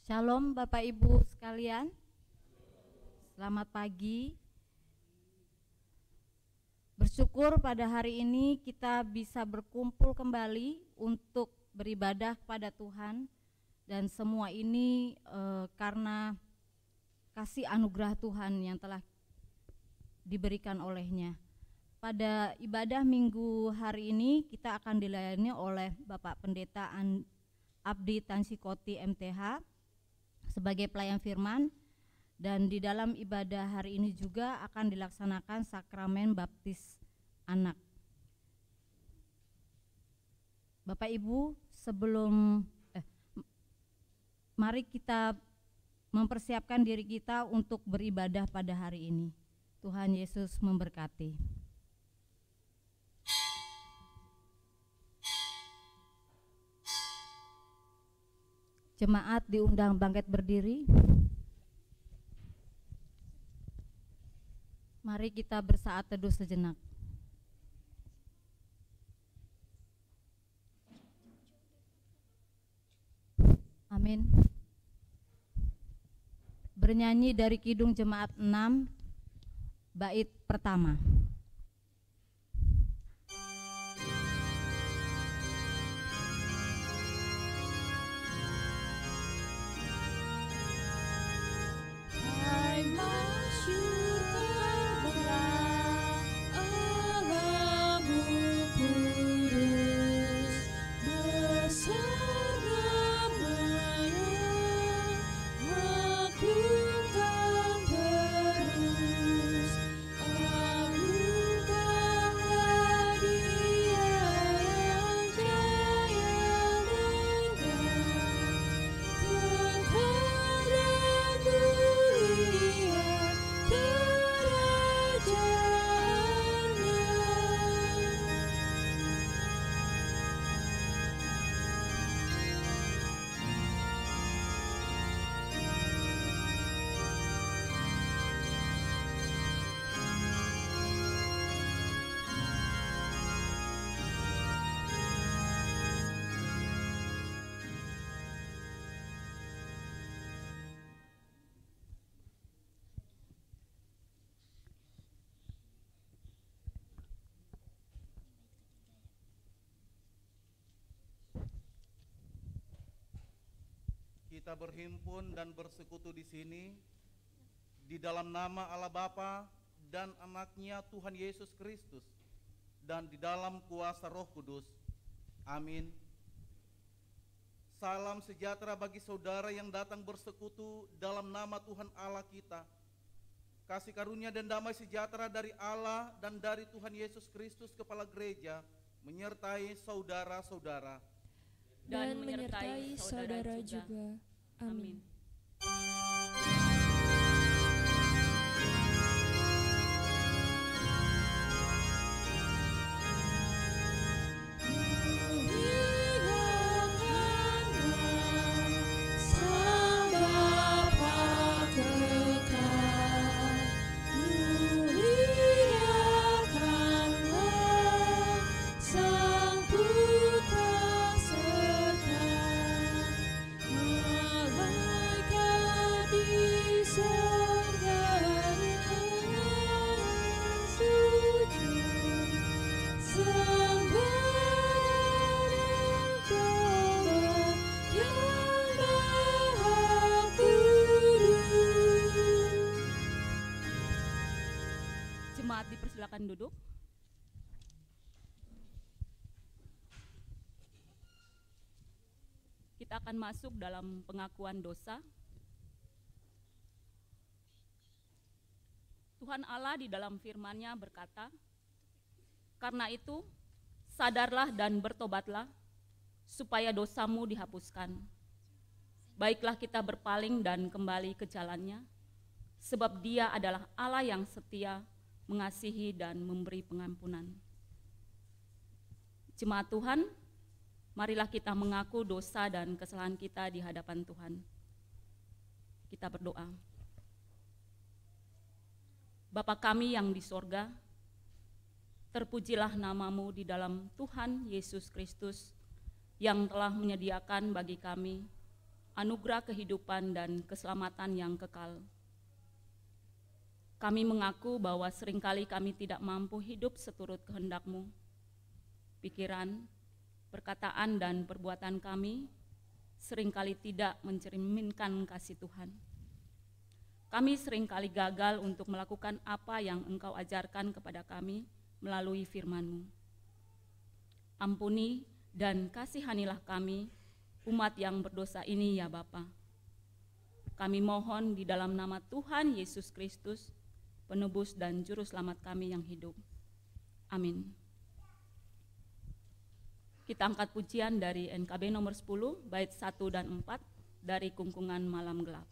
Shalom Bapak Ibu sekalian, selamat pagi. Bersyukur pada hari ini kita bisa berkumpul kembali untuk beribadah kepada Tuhan. Dan semua ini karena kasih anugerah Tuhan yang telah diberikan olehnya. Pada ibadah minggu hari ini kita akan dilayani oleh Bapak Pendeta Abdi Tansikoti MTH sebagai pelayan firman, dan di dalam ibadah hari ini juga akan dilaksanakan sakramen baptis anak. Bapak Ibu, mari kita mempersiapkan diri kita untuk beribadah pada hari ini. Tuhan Yesus memberkati. Jemaat diundang bangkit berdiri. Mari kita bersaat teduh sejenak. Amin. Bernyanyi dari Kidung Jemaat 6, bait pertama. Kita berhimpun dan bersekutu di sini di dalam nama Allah Bapa dan Anaknya Tuhan Yesus Kristus, dan di dalam kuasa Roh Kudus. Amin. Salam sejahtera bagi saudara yang datang bersekutu dalam nama Tuhan Allah kita. Kasih karunia dan damai sejahtera dari Allah dan dari Tuhan Yesus Kristus Kepala Gereja menyertai saudara-saudara dan menyertai saudara juga. Amin. Jemaat dipersilakan duduk. Kita akan masuk dalam pengakuan dosa. Tuhan Allah di dalam firman-Nya berkata, "Karena itu, sadarlah dan bertobatlah, supaya dosamu dihapuskan. Baiklah kita berpaling dan kembali ke jalan-Nya, sebab Dia adalah Allah yang setia, mengasihi dan memberi pengampunan." Jemaat Tuhan, marilah kita mengaku dosa dan kesalahan kita di hadapan Tuhan. Kita berdoa. Bapa kami yang di sorga, terpujilah nama-Mu di dalam Tuhan Yesus Kristus yang telah menyediakan bagi kami anugerah kehidupan dan keselamatan yang kekal. Kami mengaku bahwa seringkali kami tidak mampu hidup seturut kehendak-Mu. Pikiran, perkataan, dan perbuatan kami seringkali tidak mencerminkan kasih Tuhan. Kami seringkali gagal untuk melakukan apa yang Engkau ajarkan kepada kami melalui firman-Mu. Ampuni dan kasihanilah kami, umat yang berdosa ini ya Bapa. Kami mohon di dalam nama Tuhan Yesus Kristus, penebus dan juru selamat kami yang hidup. Amin. Kita angkat pujian dari NKB nomor 10, bait 1 dan 4 dari Kungkungan Malam Gelap.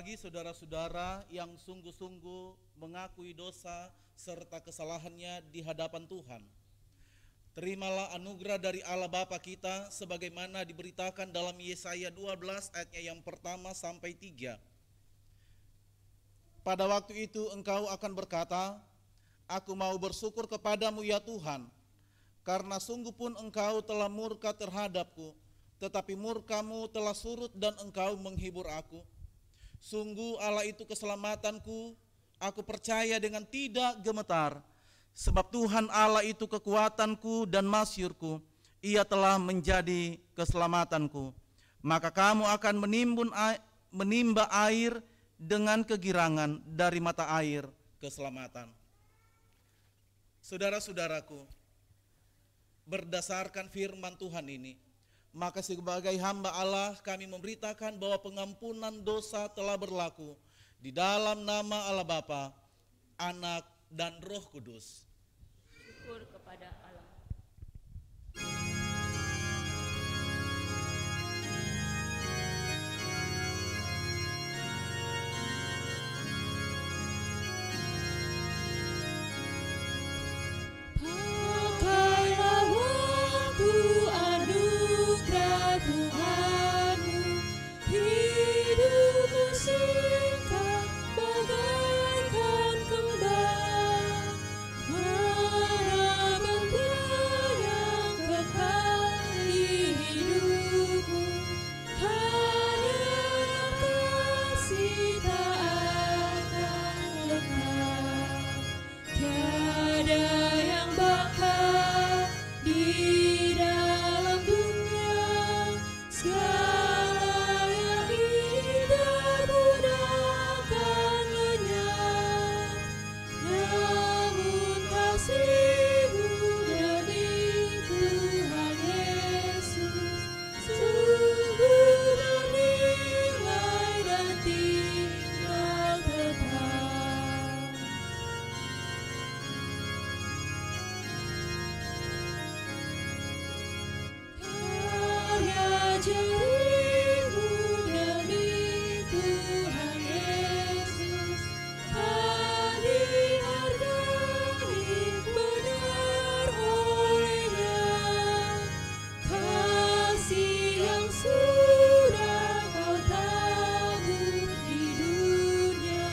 Bagi saudara-saudara yang sungguh-sungguh mengakui dosa serta kesalahannya di hadapan Tuhan, terimalah anugerah dari Allah Bapa kita sebagaimana diberitakan dalam Yesaya 12 ayatnya yang pertama sampai 3. Pada waktu itu engkau akan berkata, aku mau bersyukur kepadamu ya Tuhan, karena sungguh pun engkau telah murka terhadapku, tetapi murkamu telah surut dan engkau menghibur aku. Sungguh Allah itu keselamatanku, aku percaya dengan tidak gemetar, sebab Tuhan Allah itu kekuatanku dan masyurku, Ia telah menjadi keselamatanku. Maka kamu akan menimba air dengan kegirangan dari mata air keselamatan. Saudara-saudaraku, berdasarkan firman Tuhan ini, maka sebagai hamba Allah kami memberitakan bahwa pengampunan dosa telah berlaku di dalam nama Allah Bapa, Anak, dan Roh Kudus. Syukur kepada Allah. Pakailah waktu anugerah Tuhanmu, hidupmu singkat bagaikan kembang, mana benda yang kekal di hidupmu, hanya yang kasih tak akan lekang. Tiada yang bakal di dalam dunia, segala yang indah pun akan lenyap. Namun kasih-Mu demi Tuhan Yesus sungguh bernilai dan tinggal tetap. Karya jarimu demi Tuhan Yesus tak dihargai benar oleh-Nya. Kasih yang sudah Kau tabur di dunia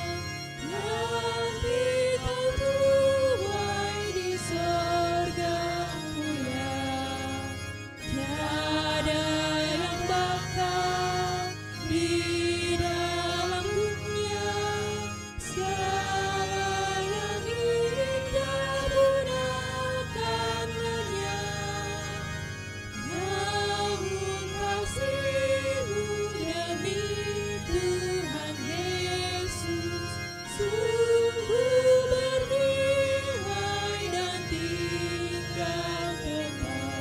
nanti Kau tuai di sorga mulia. Tiada yang bakal di dalam dunia, segala yang indah pun akan lenyap. Namun kasih-Mu demi Tuhan Yesus sungguh bernilai dan tinggal tetap.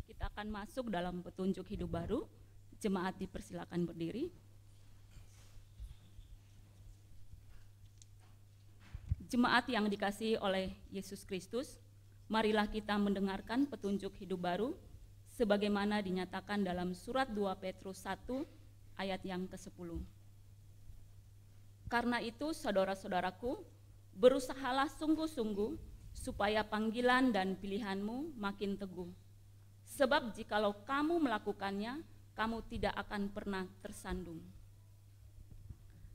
Kita akan masuk dalam petunjuk hidup baru. Jemaat dipersilakan berdiri. Jemaat yang dikasihi oleh Yesus Kristus, marilah kita mendengarkan petunjuk hidup baru sebagaimana dinyatakan dalam surat 2 Petrus 1 ayat yang ke-10. Karena itu saudara-saudaraku, berusahalah sungguh-sungguh supaya panggilan dan pilihanmu makin teguh. Sebab jikalau kamu melakukannya, kamu tidak akan pernah tersandung.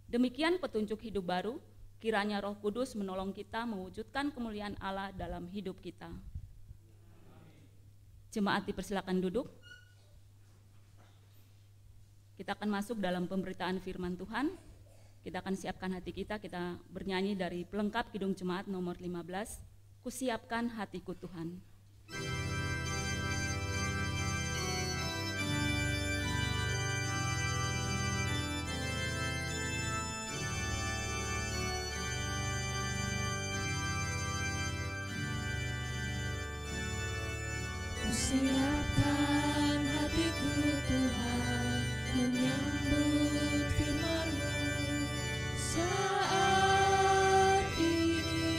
Demikian petunjuk hidup baru, kiranya Roh Kudus menolong kita mewujudkan kemuliaan Allah dalam hidup kita. Jemaat dipersilakan duduk. Kita akan masuk dalam pemberitaan firman Tuhan. Kita akan siapkan hati kita bernyanyi dari pelengkap Kidung Jemaat nomor 15, Kusiapkan Hatiku Tuhan. Kusiapkan hatiku Tuhan menyambut firman-Mu saat ini.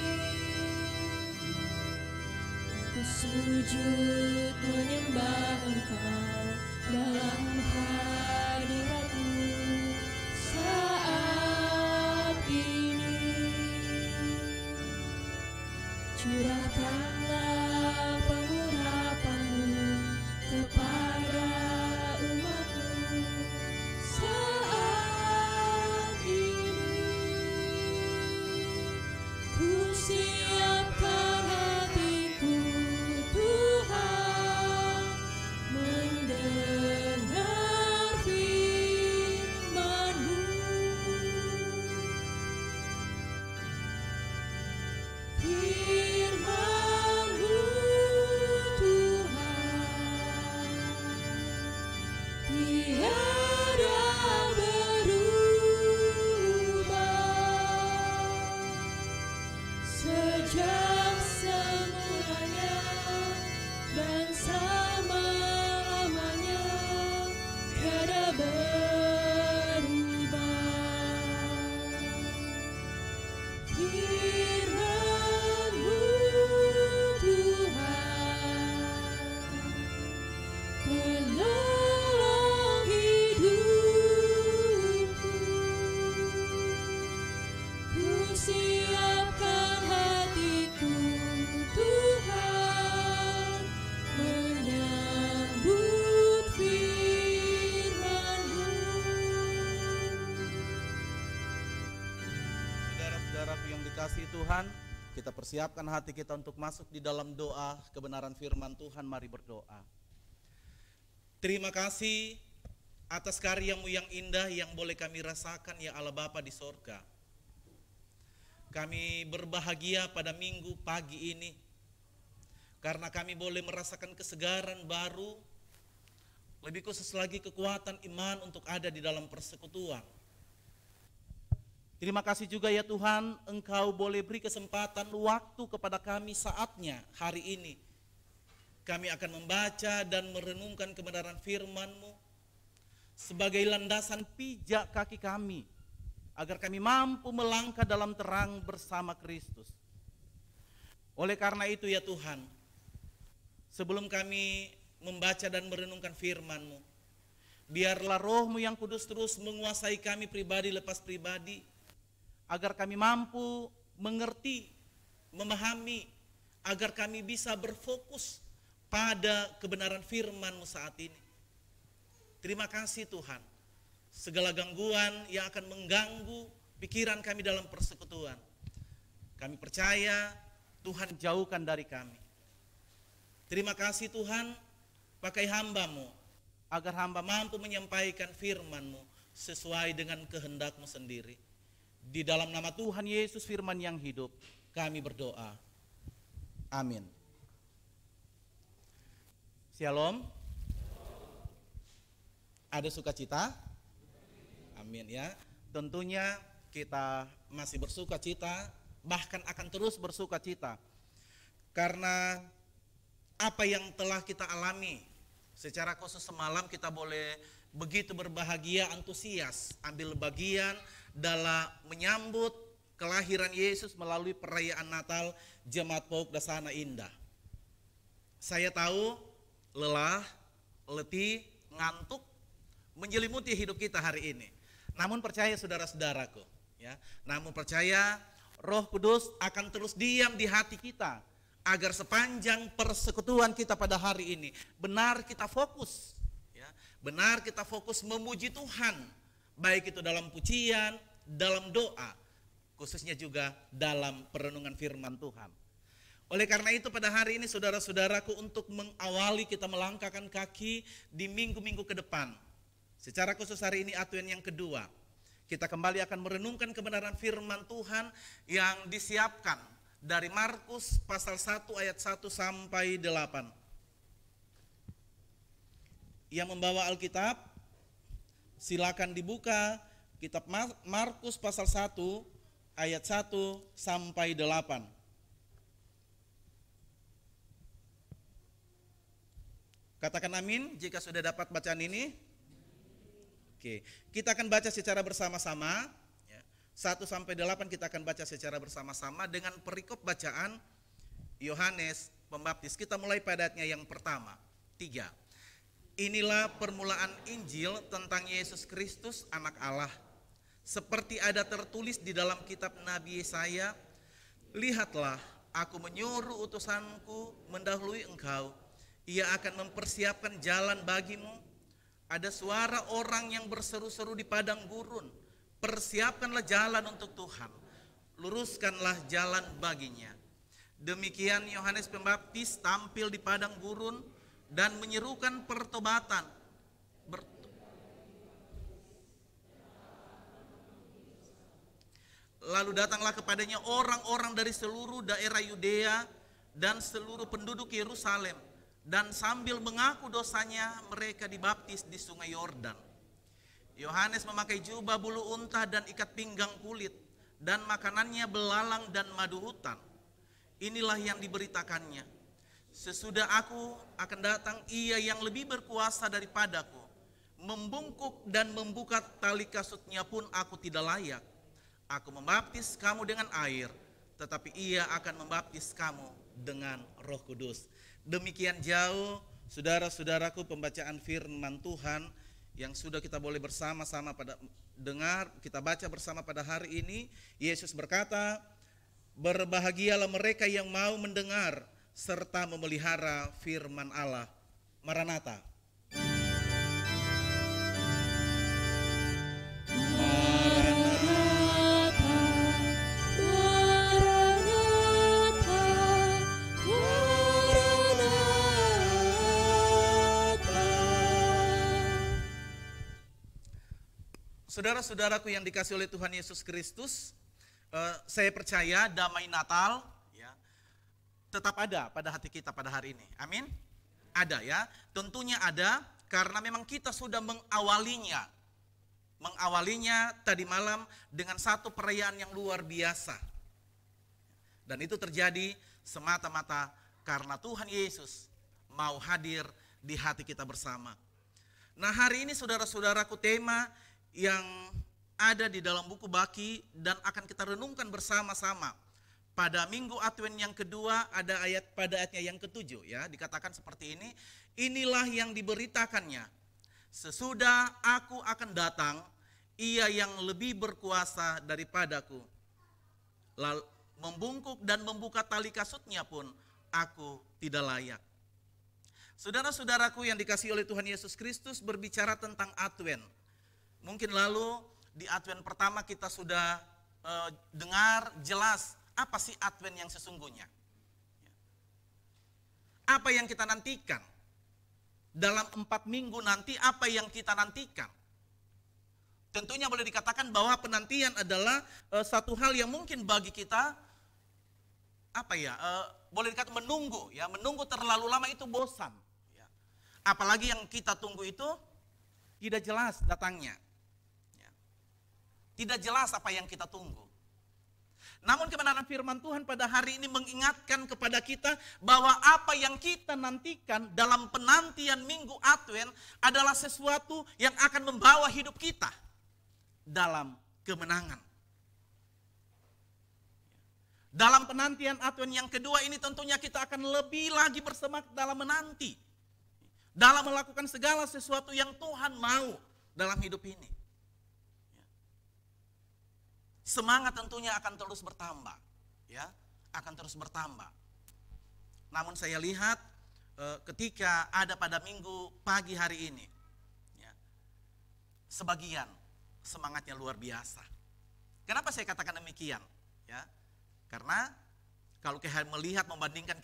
Ku sujud menyembah Engkau dalam hadirat-Mu saat ini. Curahkanlah pengurapan-Mu kepada umat-Mu saat ini. Ku siapkan hatiku Tuhan mendengar firman-Mu. Firman-Mu yang dikasihi Tuhan, kita persiapkan hati kita untuk masuk di dalam doa kebenaran firman Tuhan. Mari berdoa. Terima kasih atas karya-Mu yang indah yang boleh kami rasakan, ya Allah Bapa di sorga. Kami berbahagia pada minggu pagi ini, karena kami boleh merasakan kesegaran baru, lebih khusus lagi kekuatan iman untuk ada di dalam persekutuan. Terima kasih juga ya Tuhan, Engkau boleh beri kesempatan waktu kepada kami saatnya hari ini. Kami akan membaca dan merenungkan kebenaran firman-Mu sebagai landasan pijak kaki kami, agar kami mampu melangkah dalam terang bersama Kristus. Oleh karena itu ya Tuhan, sebelum kami membaca dan merenungkan firman-Mu, biarlah Roh-Mu yang kudus terus menguasai kami pribadi lepas pribadi, agar kami mampu mengerti, memahami, agar kami bisa berfokus pada kebenaran firman-Mu saat ini. Terima kasih Tuhan, segala gangguan yang akan mengganggu pikiran kami dalam persekutuan, kami percaya Tuhan jauhkan dari kami. Terima kasih Tuhan, pakai hamba-Mu, agar hamba mampu menyampaikan firman-Mu sesuai dengan kehendak-Mu sendiri. Di dalam nama Tuhan Yesus firman yang hidup, kami berdoa. Amin. Shalom. Ada sukacita? Amin ya. Tentunya kita masih bersukacita, bahkan akan terus bersukacita. Karena apa yang telah kita alami, secara khusus semalam kita boleh begitu berbahagia, antusias, ambil bagian dalam menyambut kelahiran Yesus melalui perayaan Natal Jemaat Pauk Dasana Indah. Saya tahu lelah, letih, ngantuk menyelimuti hidup kita hari ini. Namun percaya saudara-saudaraku, ya. Namun percaya Roh Kudus akan terus diam di hati kita, agar sepanjang persekutuan kita pada hari ini benar kita fokus, ya. Benar kita fokus memuji Tuhan, baik itu dalam pujian, dalam doa, khususnya juga dalam perenungan firman Tuhan. Oleh karena itu pada hari ini saudara-saudaraku, untuk mengawali kita melangkahkan kaki di minggu-minggu ke depan, secara khusus hari ini Advent yang kedua, kita kembali akan merenungkan kebenaran firman Tuhan yang disiapkan dari Markus pasal 1 ayat 1 sampai 8. Yang membawa Alkitab, silakan dibuka kitab Markus pasal 1 ayat 1 sampai 8. Katakan amin jika sudah dapat bacaan ini. Oke, kita akan baca secara bersama-sama. 1 sampai 8 kita akan baca secara bersama-sama dengan perikop bacaan Yohanes Pembaptis. Kita mulai pada ayatnya yang pertama, 3. Inilah permulaan Injil tentang Yesus Kristus anak Allah. Seperti ada tertulis di dalam kitab Nabi Yesaya, lihatlah aku menyuruh utusanku mendahului engkau. Ia akan mempersiapkan jalan bagimu. Ada suara orang yang berseru-seru di padang gurun, persiapkanlah jalan untuk Tuhan, luruskanlah jalan baginya. Demikian Yohanes Pembaptis tampil di padang gurun dan menyerukan pertobatan. Lalu datanglah kepadanya orang-orang dari seluruh daerah Yudea dan seluruh penduduk Yerusalem, dan sambil mengaku dosanya mereka dibaptis di sungai Yordan. Yohanes memakai jubah bulu unta dan ikat pinggang kulit, dan makanannya belalang dan madu hutan. Inilah yang diberitakannya, sesudah aku akan datang ia yang lebih berkuasa daripadaku, membungkuk dan membuka tali kasutnya pun aku tidak layak. Aku membaptis kamu dengan air, tetapi ia akan membaptis kamu dengan Roh Kudus. Demikian jauh saudara-saudaraku pembacaan firman Tuhan yang sudah kita boleh bersama-sama pada dengar, kita baca bersama pada hari ini. Yesus berkata, berbahagialah mereka yang mau mendengar serta memelihara firman Allah. Maranatha. Maranatha, Tuhan Saudara-saudaraku yang dikasih oleh Tuhan Yesus Kristus, saya percaya damai Natal ya, tetap ada pada hati kita pada hari ini. Amin? Ada ya, tentunya ada karena memang kita sudah mengawalinya. Mengawalinya tadi malam dengan satu perayaan yang luar biasa. Dan itu terjadi semata-mata karena Tuhan Yesus mau hadir di hati kita bersama. Nah, hari ini saudara-saudaraku, tema yang ada di dalam buku Baki dan akan kita renungkan bersama-sama. Pada minggu Advent yang kedua ada pada ayatnya yang ke-7 ya, dikatakan seperti ini, inilah yang diberitakannya, sesudah aku akan datang, ia yang lebih berkuasa daripadaku. Lalu membungkuk dan membuka tali kasutnya pun aku tidak layak. Saudara-saudaraku yang dikasihi oleh Tuhan Yesus Kristus, berbicara tentang Advent. Mungkin lalu di Advent pertama kita sudah dengar jelas apa sih Advent yang sesungguhnya. Apa yang kita nantikan. Dalam 4 minggu nanti apa yang kita nantikan. Tentunya boleh dikatakan bahwa penantian adalah satu hal yang mungkin bagi kita boleh dikatakan menunggu ya, menunggu terlalu lama itu bosan ya. Apalagi yang kita tunggu itu tidak jelas datangnya. Tidak jelas apa yang kita tunggu. Namun kebenaran firman Tuhan pada hari ini mengingatkan kepada kita bahwa apa yang kita nantikan dalam penantian minggu Advent adalah sesuatu yang akan membawa hidup kita dalam kemenangan. Dalam penantian Advent yang kedua ini tentunya kita akan lebih lagi bersemangat dalam menanti. Dalam melakukan segala sesuatu yang Tuhan mau dalam hidup ini. Semangat tentunya akan terus bertambah, ya, akan terus bertambah. Namun saya lihat ketika ada pada minggu pagi hari ini, ya, sebagian semangatnya luar biasa. Kenapa saya katakan demikian? Ya, karena kalau melihat membandingkan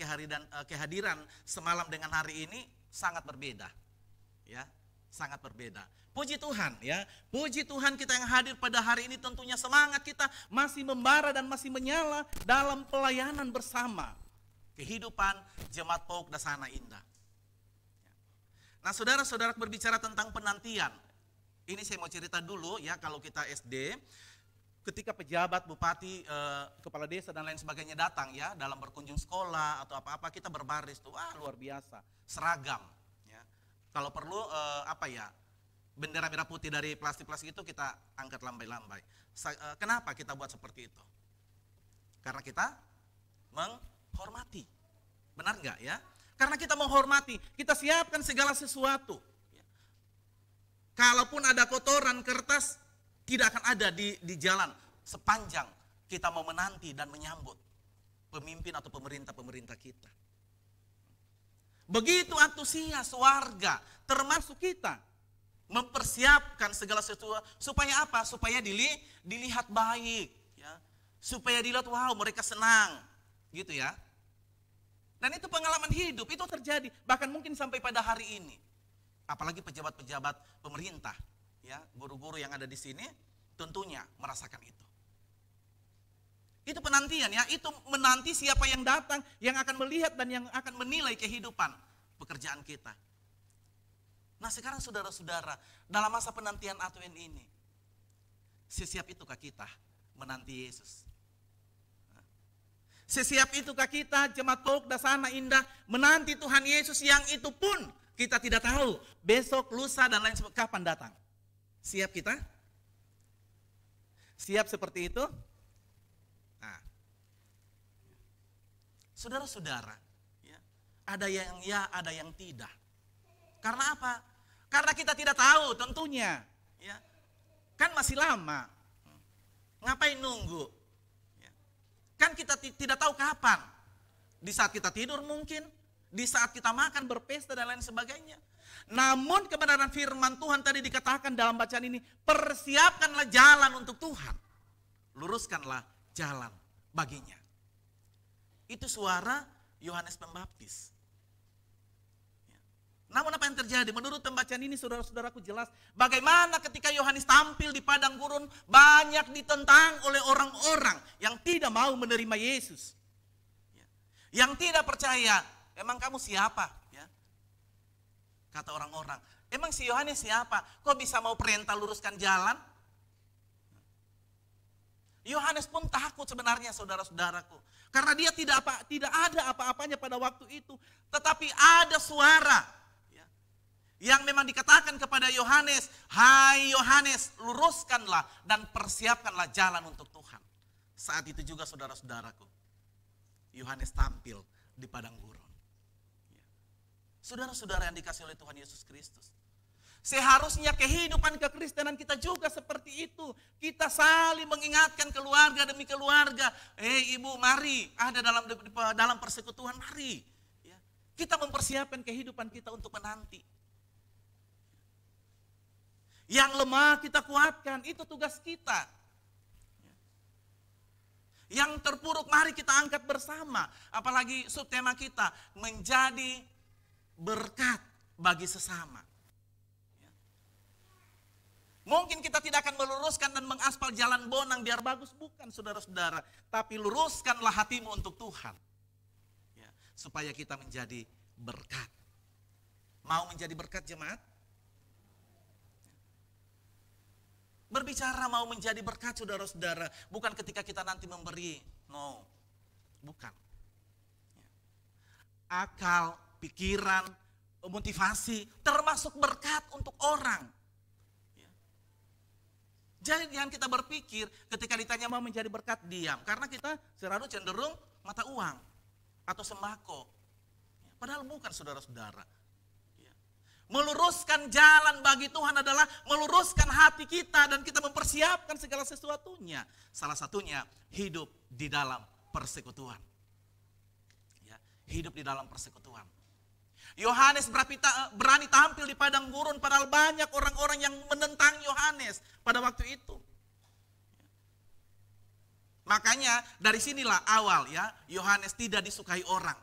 kehadiran semalam dengan hari ini sangat berbeda, ya, sangat berbeda. Puji Tuhan ya, puji Tuhan kita yang hadir pada hari ini tentunya semangat kita masih membara dan masih menyala dalam pelayanan bersama. Kehidupan Jemaat Pauk Dasana Indah. Nah saudara-saudara, berbicara tentang penantian. Ini saya mau cerita dulu ya, kalau kita SD, ketika pejabat, bupati, kepala desa dan lain sebagainya datang ya, dalam berkunjung sekolah atau apa-apa, kita berbaris tuh, luar biasa, seragam. Ya. Kalau perlu bendera merah putih dari plastik-plastik itu kita angkat lambai-lambai. Kenapa kita buat seperti itu? Karena kita menghormati. Benar enggak ya? Karena kita menghormati, kita siapkan segala sesuatu. Kalaupun ada kotoran kertas, tidak akan ada di jalan sepanjang kita mau menanti dan menyambut pemimpin atau pemerintah kita. Begitu antusias warga, termasuk kita, mempersiapkan segala sesuatu supaya apa? Supaya dilihat baik, ya. Supaya dilihat wow mereka senang, gitu ya. Dan itu pengalaman hidup, itu terjadi bahkan mungkin sampai pada hari ini. Apalagi pejabat-pejabat pemerintah, ya, guru-guru yang ada di sini tentunya merasakan itu. Itu penantian ya, itu menanti siapa yang datang, yang akan melihat dan yang akan menilai kehidupan pekerjaan kita. Nah sekarang saudara-saudara, dalam masa penantian Advent ini, sesiap itukah kita menanti Yesus? Sesiap itukah kita Jemaat Pauk Dasana Indah menanti Tuhan Yesus yang itu pun kita tidak tahu besok, lusa dan lain sebagainya kapan datang? Siap kita? Siap seperti itu? Nah, saudara-saudara, ya, ada yang ya, ada yang tidak. Karena apa? Karena kita tidak tahu tentunya, ya. Kan masih lama. Ngapain nunggu? Ya. Kan kita tidak tahu kapan. Di saat kita tidur mungkin, di saat kita makan, berpesta dan lain sebagainya. Namun kebenaran firman Tuhan tadi dikatakan dalam bacaan ini, persiapkanlah jalan untuk Tuhan. Luruskanlah jalan baginya. Itu suara Yohanes Pembaptis. Namun apa yang terjadi? Menurut pembacaan ini saudara-saudaraku jelas bagaimana ketika Yohanes tampil di padang gurun banyak ditentang oleh orang-orang yang tidak mau menerima Yesus. Yang tidak percaya, emang kamu siapa? Ya. Kata orang-orang, emang si Yohanes siapa? Kok bisa mau perintah luruskan jalan? Yohanes pun takut sebenarnya saudara-saudaraku. Karena dia tidak ada apa-apanya pada waktu itu. Tetapi ada suara yang memang dikatakan kepada Yohanes, hai Yohanes, luruskanlah dan persiapkanlah jalan untuk Tuhan. Saat itu juga saudara-saudaraku, Yohanes tampil di padang gurun. Saudara-saudara yang dikasih oleh Tuhan Yesus Kristus, seharusnya kehidupan kekristenan kita juga seperti itu. Kita saling mengingatkan keluarga demi keluarga. Ibu, mari ada dalam persekutuan, mari. Kita mempersiapkan kehidupan kita untuk menanti. Yang lemah kita kuatkan, itu tugas kita. Yang terpuruk mari kita angkat bersama. Apalagi subtema kita, menjadi berkat bagi sesama. Mungkin kita tidak akan meluruskan dan mengaspal jalan Bonang biar bagus, bukan saudara-saudara. Tapi luruskanlah hatimu untuk Tuhan. Supaya kita menjadi berkat. Mau menjadi berkat jemaat? Berbicara mau menjadi berkat saudara-saudara, bukan ketika kita nanti memberi. No, bukan. Akal, pikiran, motivasi, termasuk berkat untuk orang. Jadi jangan kita berpikir ketika ditanya mau menjadi berkat, diam. Karena kita selalu cenderung mata uang atau sembako. Padahal bukan saudara-saudara. Meluruskan jalan bagi Tuhan adalah meluruskan hati kita dan kita mempersiapkan segala sesuatunya. Salah satunya hidup di dalam persekutuan. Hidup di dalam persekutuan. Yohanes berani tampil di padang gurun padahal banyak orang-orang yang menentang Yohanes pada waktu itu. Makanya dari sinilah awal Yohanes tidak disukai orang.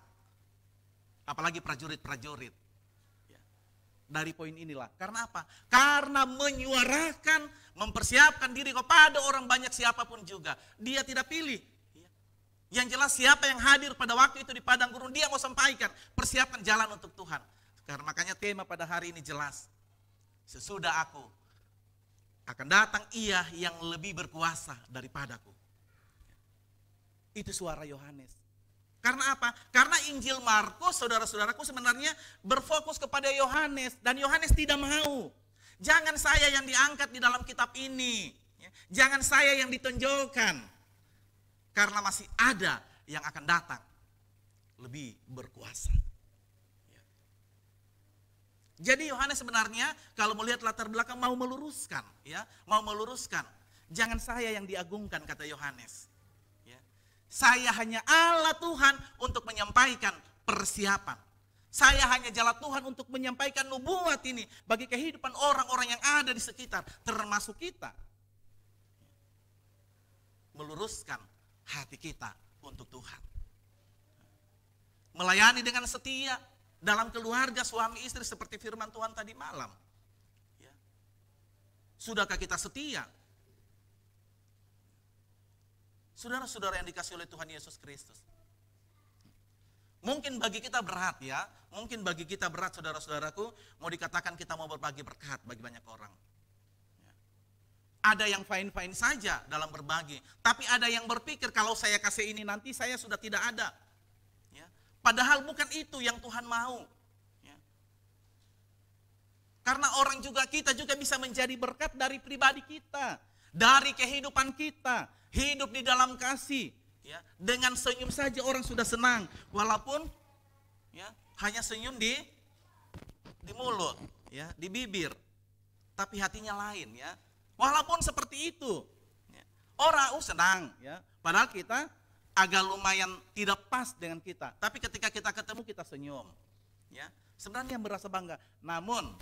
Apalagi prajurit-prajurit. Dari poin inilah. Karena apa? Karena menyuarakan, mempersiapkan diri kepada orang banyak siapapun juga. Dia tidak pilih. Yang jelas siapa yang hadir pada waktu itu di padang gurun, dia mau sampaikan. Persiapkan jalan untuk Tuhan. Karena makanya tema pada hari ini jelas. Sesudah aku akan datang ia yang lebih berkuasa daripadaku. Itu suara Yohanes. Karena apa? Karena Injil Markus, saudara-saudaraku sebenarnya berfokus kepada Yohanes. Dan Yohanes tidak mau. Jangan saya yang diangkat di dalam kitab ini. Jangan saya yang ditonjolkan. Karena masih ada yang akan datang. Lebih berkuasa. Jadi Yohanes sebenarnya kalau melihat latar belakang mau meluruskan. Mau meluruskan. Jangan saya yang diagungkan, kata Yohanes. Saya hanya Allah Tuhan untuk menyampaikan persiapan. Saya hanya jala Tuhan untuk menyampaikan nubuat ini bagi kehidupan orang-orang yang ada di sekitar, termasuk kita. Meluruskan hati kita untuk Tuhan. Melayani dengan setia dalam keluarga suami istri seperti firman Tuhan tadi malam. Sudahkah kita setia? Saudara-saudara yang dikasih oleh Tuhan Yesus Kristus. Mungkin bagi kita berat mungkin bagi kita berat saudara-saudaraku, mau dikatakan kita mau berbagi berkat bagi banyak orang. Ada yang fine-fine saja dalam berbagi, tapi ada yang berpikir kalau saya kasih ini nanti saya sudah tidak ada. Padahal bukan itu yang Tuhan mau. Karena kita juga bisa menjadi berkat dari pribadi kita, dari kehidupan kita. Hidup di dalam kasih, dengan senyum saja orang sudah senang, walaupun hanya senyum di mulut, di bibir, tapi hatinya lain, walaupun seperti itu, orang senang, padahal kita agak lumayan tidak pas dengan kita, tapi ketika kita ketemu kita senyum, sebenarnya merasa bangga. Namun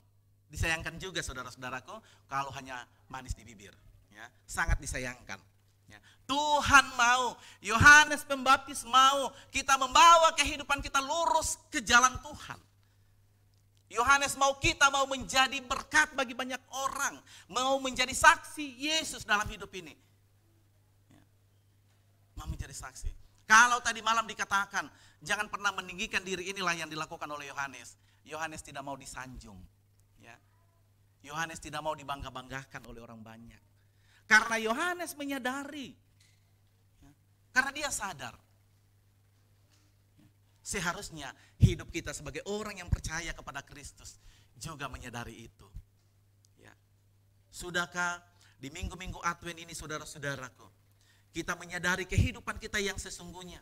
disayangkan juga saudara-saudaraku kalau hanya manis di bibir, sangat disayangkan. Tuhan mau, Yohanes Pembaptis mau kita membawa kehidupan kita lurus ke jalan Tuhan. Yohanes mau kita mau menjadi berkat bagi banyak orang, mau menjadi saksi Yesus dalam hidup ini. Ya. Mau menjadi saksi. Kalau tadi malam dikatakan, jangan pernah meninggikan diri, inilah yang dilakukan oleh Yohanes. Yohanes tidak mau disanjung. Ya. Yohanes tidak mau dibangga-banggakan oleh orang banyak. Karena Yohanes menyadari, ya, karena dia sadar, seharusnya hidup kita sebagai orang yang percaya kepada Kristus juga menyadari itu. Ya. Sudahkah di minggu-minggu Advent ini saudara-saudaraku, kita menyadari kehidupan kita yang sesungguhnya?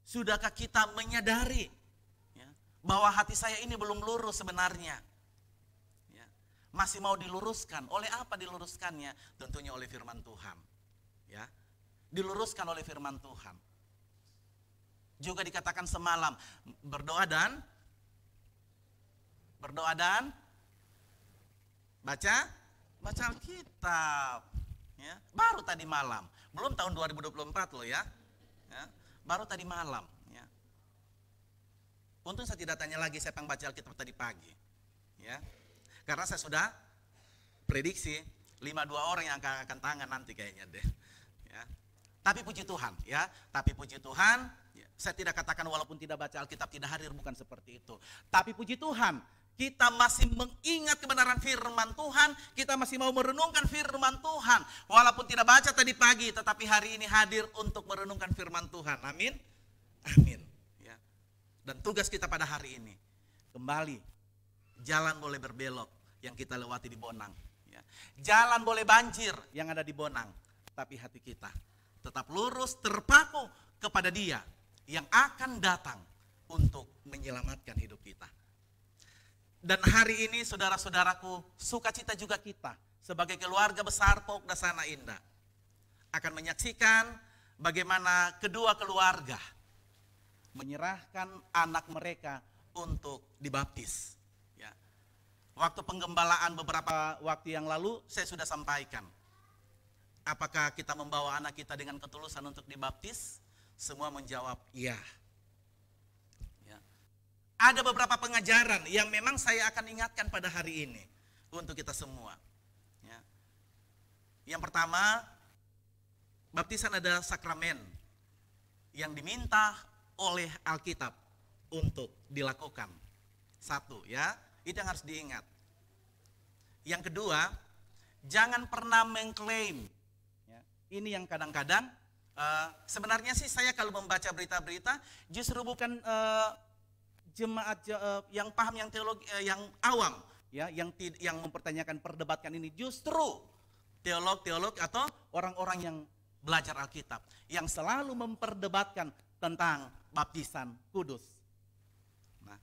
Sudahkah kita menyadari, ya, bahwa hati saya ini belum lurus sebenarnya? Ya. Masih mau diluruskan. Oleh apa diluruskannya? Tentunya oleh firman Tuhan. Ya. Diluruskan oleh firman Tuhan. Juga dikatakan semalam, berdoa dan baca Alkitab. Ya, baru tadi malam, belum tahun 2024 loh ya. Ya, baru tadi malam. Ya. Untung saya tidak tanya lagi siapa yang baca Alkitab tadi pagi. Ya, karena saya sudah prediksi 52 orang yang akan tangan nanti kayaknya deh. Ya. Tapi puji Tuhan, ya. Tapi puji Tuhan. Saya tidak katakan walaupun tidak baca Alkitab tidak hadir, bukan seperti itu. Tapi puji Tuhan, kita masih mengingat kebenaran firman Tuhan, kita masih mau merenungkan firman Tuhan. Walaupun tidak baca tadi pagi, tetapi hari ini hadir untuk merenungkan firman Tuhan. Amin. Amin. Ya. Dan tugas kita pada hari ini, kembali, jalan boleh berbelok yang kita lewati di Bonang. Ya. Jalan boleh banjir yang ada di Bonang, tapi hati kita tetap lurus, terpaku kepada Dia yang akan datang untuk menyelamatkan hidup kita. Dan hari ini saudara-saudaraku, sukacita juga kita sebagai keluarga besar Pok Dasana Indah akan menyaksikan bagaimana kedua keluarga menyerahkan anak mereka untuk dibaptis. Ya. Waktu penggembalaan beberapa waktu yang lalu saya sudah sampaikan, apakah kita membawa anak kita dengan ketulusan untuk dibaptis? Semua menjawab iya. Ya. Ada beberapa pengajaran yang memang saya akan ingatkan pada hari ini untuk kita semua. Ya. Yang pertama, baptisan adalah sakramen yang diminta oleh Alkitab untuk dilakukan. Satu, ya, itu yang harus diingat. Yang kedua, jangan pernah mengklaim. Ya. Ini yang kadang-kadang sebenarnya sih saya kalau membaca berita-berita justru bukan jemaat yang paham yang teologi yang awam ya, yang mempertanyakan, perdebatkan ini, justru teolog atau orang-orang yang belajar Alkitab yang selalu memperdebatkan tentang baptisan kudus. Nah,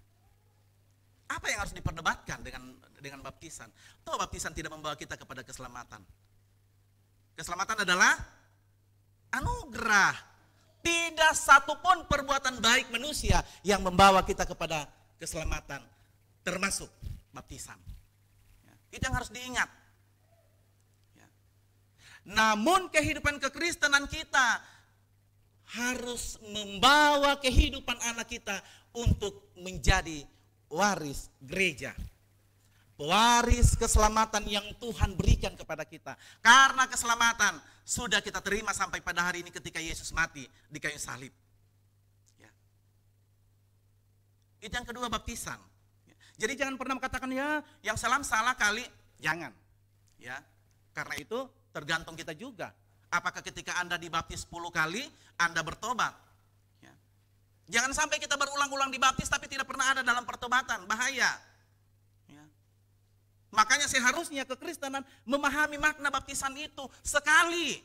apa yang harus diperdebatkan dengan baptisan? Toh baptisan tidak membawa kita kepada keselamatan. Keselamatan adalah anugerah. Tidak satupun perbuatan baik manusia yang membawa kita kepada keselamatan, termasuk baptisan. Ya, itu yang harus diingat. Ya. Namun kehidupan kekristenan kita harus membawa kehidupan anak kita untuk menjadi waris gereja. Pewaris keselamatan yang Tuhan berikan kepada kita. Karena keselamatan sudah kita terima sampai pada hari ini ketika Yesus mati di kayu salib. Ya. Itu yang kedua, baptisan. Ya. Jadi jangan pernah mengatakan ya yang salah kali, jangan. Ya. Karena itu tergantung kita juga. Apakah ketika Anda dibaptis 10 kali Anda bertobat? Ya. Jangan sampai kita berulang-ulang dibaptis tapi tidak pernah ada dalam pertobatan, bahaya. Makanya seharusnya kekristenan memahami makna baptisan itu sekali.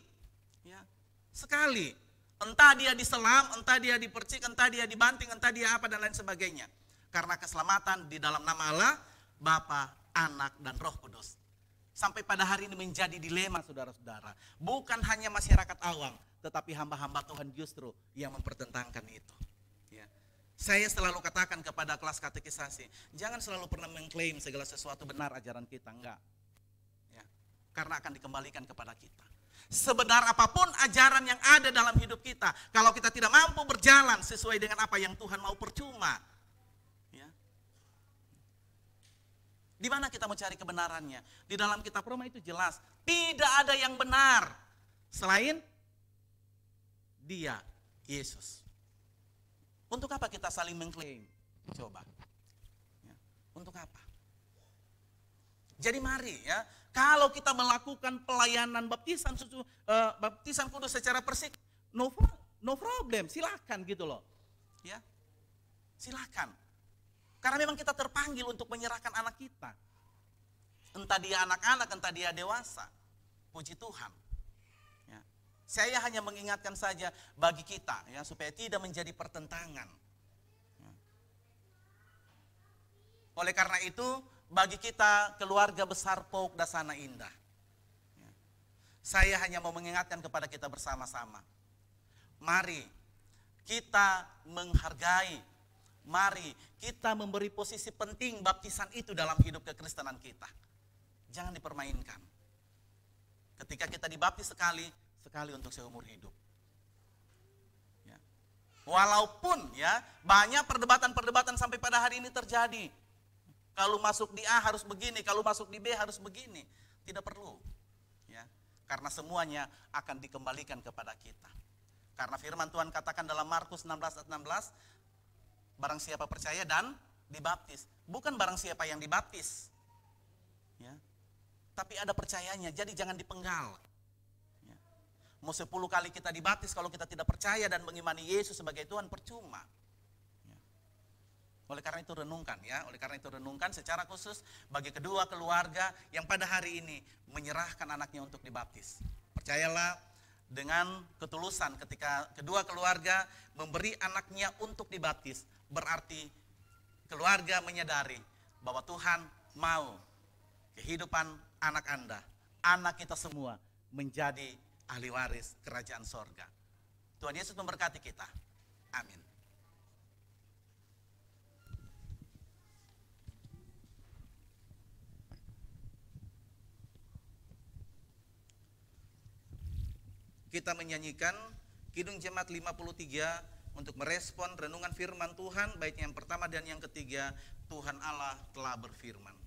Ya, sekali. Entah dia diselam, entah dia dipercik, entah dia dibanting, entah dia apa dan lain sebagainya. Karena keselamatan di dalam nama Allah, Bapa, Anak, dan Roh Kudus. Sampai pada hari ini menjadi dilema saudara-saudara. Bukan hanya masyarakat awam, tetapi hamba-hamba Tuhan justru yang mempertentangkan itu. Saya selalu katakan kepada kelas katekisasi, jangan selalu pernah mengklaim segala sesuatu benar ajaran kita, enggak. Ya, karena akan dikembalikan kepada kita. Sebenar apapun ajaran yang ada dalam hidup kita, kalau kita tidak mampu berjalan sesuai dengan apa yang Tuhan mau, percuma. Ya. Di mana kita mau cari kebenarannya? Di dalam kitab Roma itu jelas, tidak ada yang benar selain Dia, Yesus. Untuk apa kita saling mengklaim? Coba. Ya, untuk apa? Jadi mari ya, kalau kita melakukan pelayanan baptisan kudus secara persik, no problem, silakan gitu loh. Ya. Silakan. Karena memang kita terpanggil untuk menyerahkan anak kita. Entah dia anak-anak, entah dia dewasa. Puji Tuhan. Ya. Saya hanya mengingatkan saja bagi kita ya, supaya tidak menjadi pertentangan. Ya. Oleh karena itu, bagi kita keluarga besar POUK Dasana Indah, ya, saya hanya mau mengingatkan kepada kita bersama-sama. Mari kita menghargai, mari kita memberi posisi penting baptisan itu dalam hidup kekristenan kita. Jangan dipermainkan. Ketika kita dibaptis sekali untuk seumur hidup. Ya. Walaupun ya banyak perdebatan sampai pada hari ini terjadi. Kalau masuk di A harus begini, kalau masuk di B harus begini. Tidak perlu. Ya. Karena semuanya akan dikembalikan kepada kita. Karena firman Tuhan katakan dalam Markus 16 ayat 16, barang siapa percaya dan dibaptis. Bukan barang siapa yang dibaptis. Ya. Tapi ada percayanya, jadi jangan dipenggal. Ya. Mau 10 kali kita dibaptis, kalau kita tidak percaya dan mengimani Yesus sebagai Tuhan, percuma. Ya. Oleh karena itu renungkan ya, oleh karena itu renungkan secara khusus bagi kedua keluarga yang pada hari ini menyerahkan anaknya untuk dibaptis. Percayalah, dengan ketulusan ketika kedua keluarga memberi anaknya untuk dibaptis, berarti keluarga menyadari bahwa Tuhan mau kehidupan anak Anda, anak kita semua menjadi ahli waris kerajaan sorga. Tuhan Yesus memberkati kita. Amin. Kita menyanyikan Kidung Jemaat 53 untuk merespon renungan firman Tuhan, baik yang pertama dan yang ketiga, Tuhan Allah telah berfirman.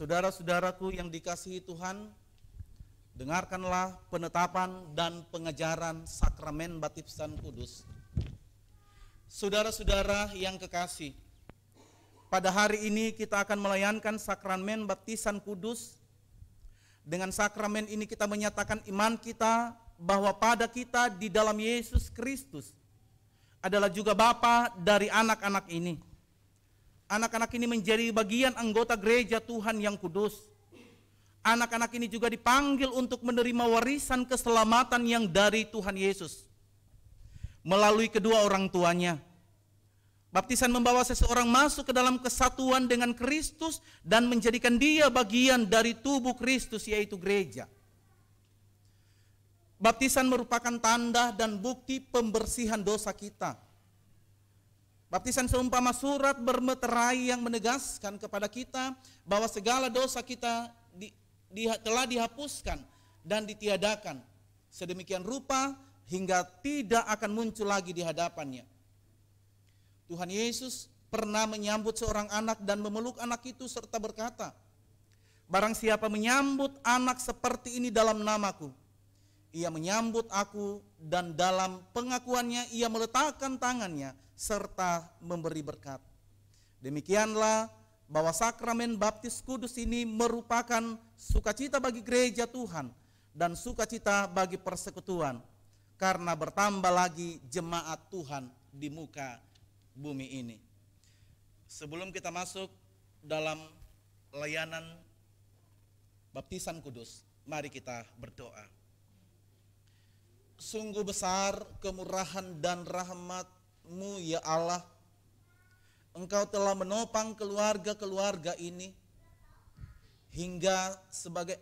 Saudara-saudaraku yang dikasihi Tuhan, dengarkanlah penetapan dan pengajaran sakramen baptisan kudus. Saudara-saudara yang kekasih, pada hari ini kita akan melayankan sakramen baptisan kudus. Dengan sakramen ini kita menyatakan iman kita bahwa pada kita di dalam Yesus Kristus adalah juga bapa dari anak-anak ini. Anak-anak ini menjadi bagian anggota gereja Tuhan yang kudus. Anak-anak ini juga dipanggil untuk menerima warisan keselamatan yang dari Tuhan Yesus melalui kedua orang tuanya. Baptisan membawa seseorang masuk ke dalam kesatuan dengan Kristus dan menjadikan dia bagian dari tubuh Kristus, yaitu gereja. Baptisan merupakan tanda dan bukti pembersihan dosa kita. Baptisan seumpama surat bermeterai yang menegaskan kepada kita bahwa segala dosa kita telah dihapuskan dan ditiadakan sedemikian rupa hingga tidak akan muncul lagi di hadapannya. Tuhan Yesus pernah menyambut seorang anak dan memeluk anak itu serta berkata, "Barang siapa menyambut anak seperti ini dalam namaku, ia menyambut aku, dan dalam pengakuannya ia meletakkan tangannya serta memberi berkat." Demikianlah bahwa sakramen baptis kudus ini merupakan sukacita bagi gereja Tuhan dan sukacita bagi persekutuan, karena bertambah lagi jemaat Tuhan di muka bumi ini. Sebelum kita masuk dalam layanan baptisan kudus, mari kita berdoa. Sungguh besar kemurahan dan rahmat-Mu ya Allah. Engkau telah menopang keluarga-keluarga ini sebagai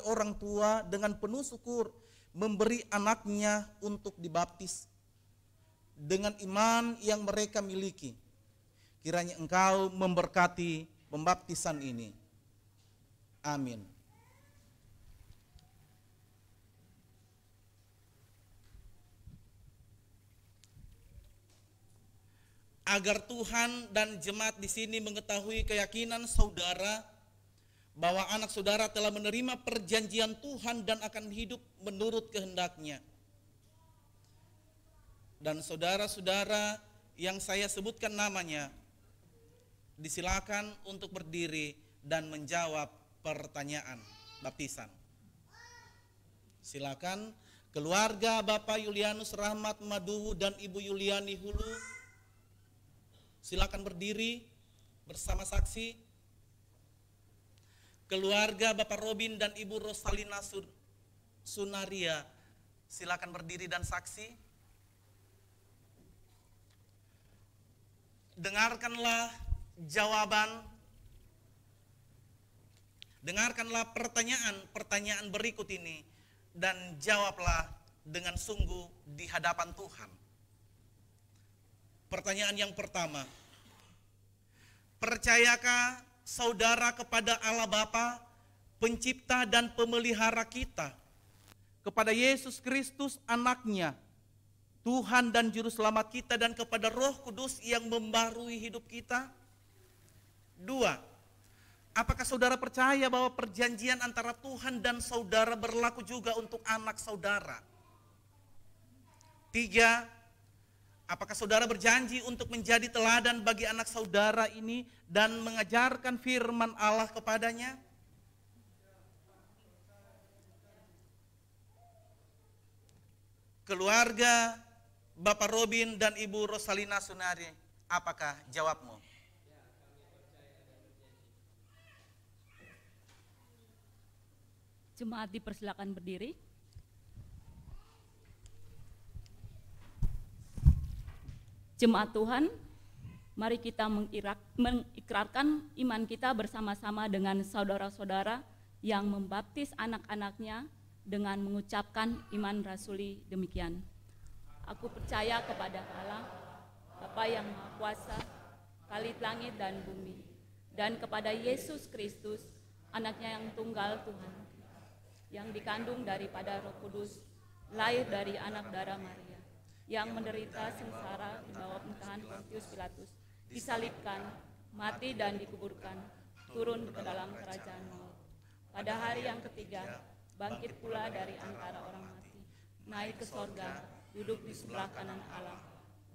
orang tua dengan penuh syukur memberi anaknya untuk dibaptis dengan iman yang mereka miliki. Kiranya Engkau memberkati pembaptisan ini. Amin. Agar Tuhan dan jemaat di sini mengetahui keyakinan saudara bahwa anak saudara telah menerima perjanjian Tuhan dan akan hidup menurut kehendak-Nya. Dan saudara-saudara yang saya sebutkan namanya, disilakan untuk berdiri dan menjawab pertanyaan baptisan. Silakan keluarga Bapak Yulianus Rahmat Maduhu dan Ibu Yuliani Hulu, silakan berdiri bersama saksi. Keluarga Bapak Robin dan Ibu Rosalina Sunaria, silakan berdiri dan saksi. Dengarkanlah jawaban, dengarkanlah pertanyaan berikut ini dan jawablah dengan sungguh di hadapan Tuhan. Pertanyaan yang pertama, percayakah saudara kepada Allah Bapa, pencipta dan pemelihara kita, kepada Yesus Kristus anaknya, Tuhan dan Juru Selamat kita, dan kepada Roh Kudus yang membarui hidup kita? 2. Apakah saudara percaya bahwa perjanjian antara Tuhan dan saudara berlaku juga untuk anak saudara? 3. Apakah saudara berjanji untuk menjadi teladan bagi anak saudara ini dan mengajarkan firman Allah kepadanya? Keluarga Bapak Robin dan Ibu Rosalina Sunari, apakah jawabmu? Jemaat dipersilakan berdiri. Jemaat Tuhan, mari kita mengikrarkan iman kita bersama-sama dengan saudara-saudara yang membaptis anak-anaknya dengan mengucapkan iman rasuli demikian. Aku percaya kepada Allah, Bapa yang Maha Kuasa, Khalid langit dan bumi, dan kepada Yesus Kristus, anaknya yang tunggal Tuhan, yang dikandung daripada Roh Kudus, lahir dari anak darah Maria, yang menderita sengsara di bawah pemerintahan Pontius Pilatus, disalibkan, mati dan dikuburkan, turun ke dalam kerajaan maut. Pada hari yang ketiga, bangkit pula dari antara orang mati, naik ke sorga, duduk di sebelah kanan Allah,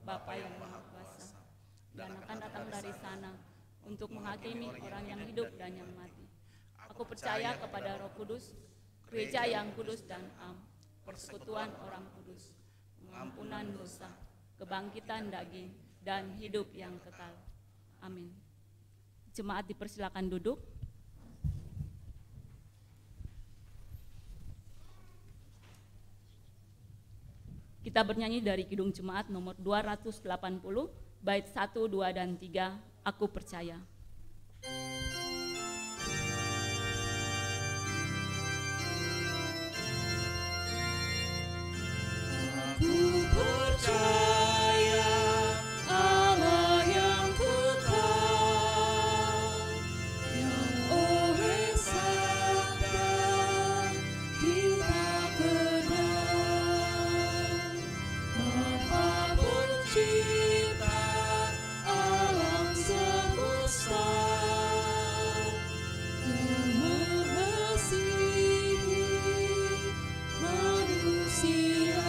Bapa yang Maha Kuasa, dan akan datang dari sana untuk menghakimi orang yang hidup dan yang mati. Aku percaya kepada Roh Kudus, gereja yang kudus dan am, persekutuan orang kudus, pengampunan dosa, kebangkitan daging, dan hidup yang kekal. Amin. Jemaat dipersilakan duduk. Kita bernyanyi dari Kidung Jemaat nomor 280, bait 1, 2, dan 3, Aku Percaya. Aku percaya Allah yang kekal, yang oleh sabda kita kenal, Bapa Pencipta alam semesta, yang mengasihi manusia.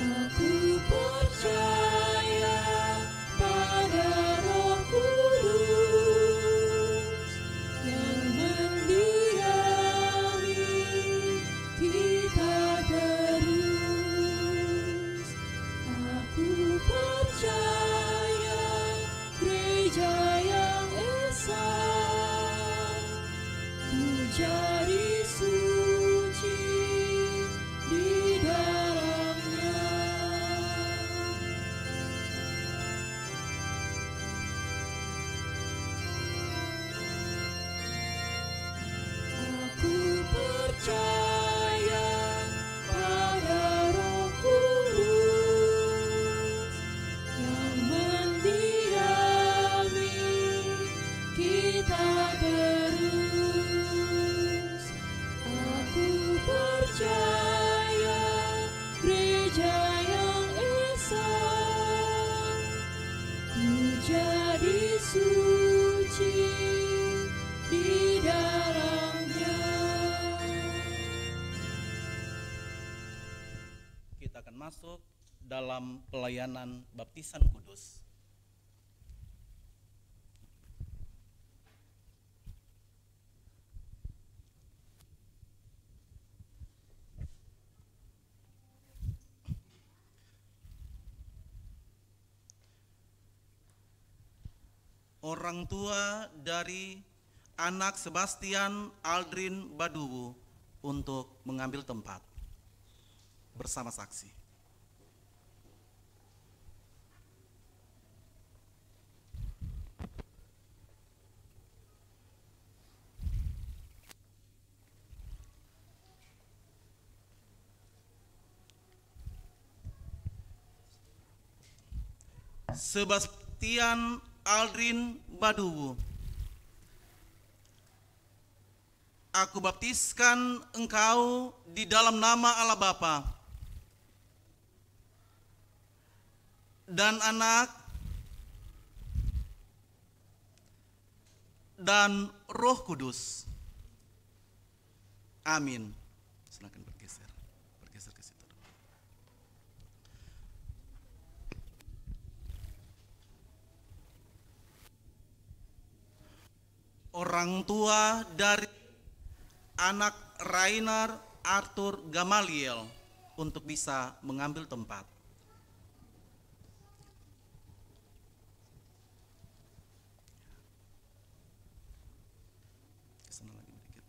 Aku percaya pada Roh Kudus yang mendiami kita terus. Aku percaya gereja yang esa, ku jadi suci di dalamnya. Aku percaya pada Roh Kudus yang mendiami kita terus. Aku percaya gereja yang esa, ku jadi suci di dalamnya. Kita akan masuk dalam pelayanan baptisan kudus. Orang tua dari anak Sebastian Aldrin Baduwu untuk mengambil tempat bersama saksi. Sebastian Aldrin Baduwu, aku baptiskan engkau di dalam nama Allah Bapa dan Anak dan Roh Kudus. Amin. Silakan bergeser ke situ. Orang tua dari anak Rainer Arthur Gamaliel untuk bisa mengambil tempat. Kesana lagi sedikit.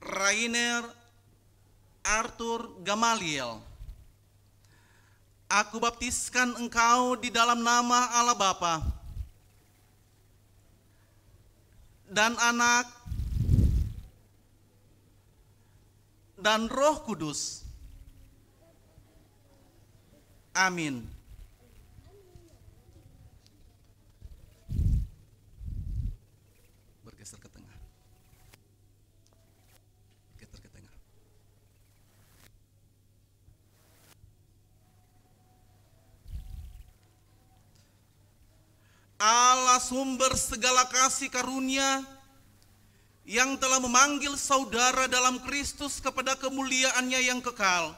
Rainer Arthur Gamaliel, aku baptiskan engkau di dalam nama Allah Bapa dan Anak dan Roh Kudus. Amin. Bergeser ke tengah. Bergeser ke tengah. Allah sumber segala kasih karunia yang telah memanggil saudara dalam Kristus kepada kemuliaannya yang kekal,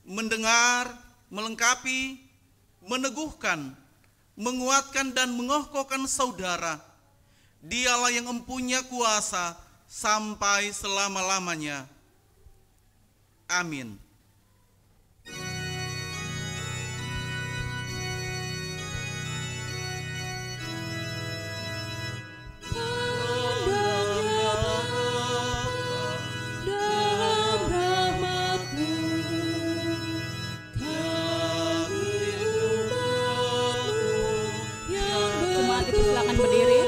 mendengar, melengkapi, meneguhkan, menguatkan dan mengokohkan saudara. Dialah yang mempunyai kuasa sampai selama-lamanya. Amin. Jemaat dipersilakan berdiri.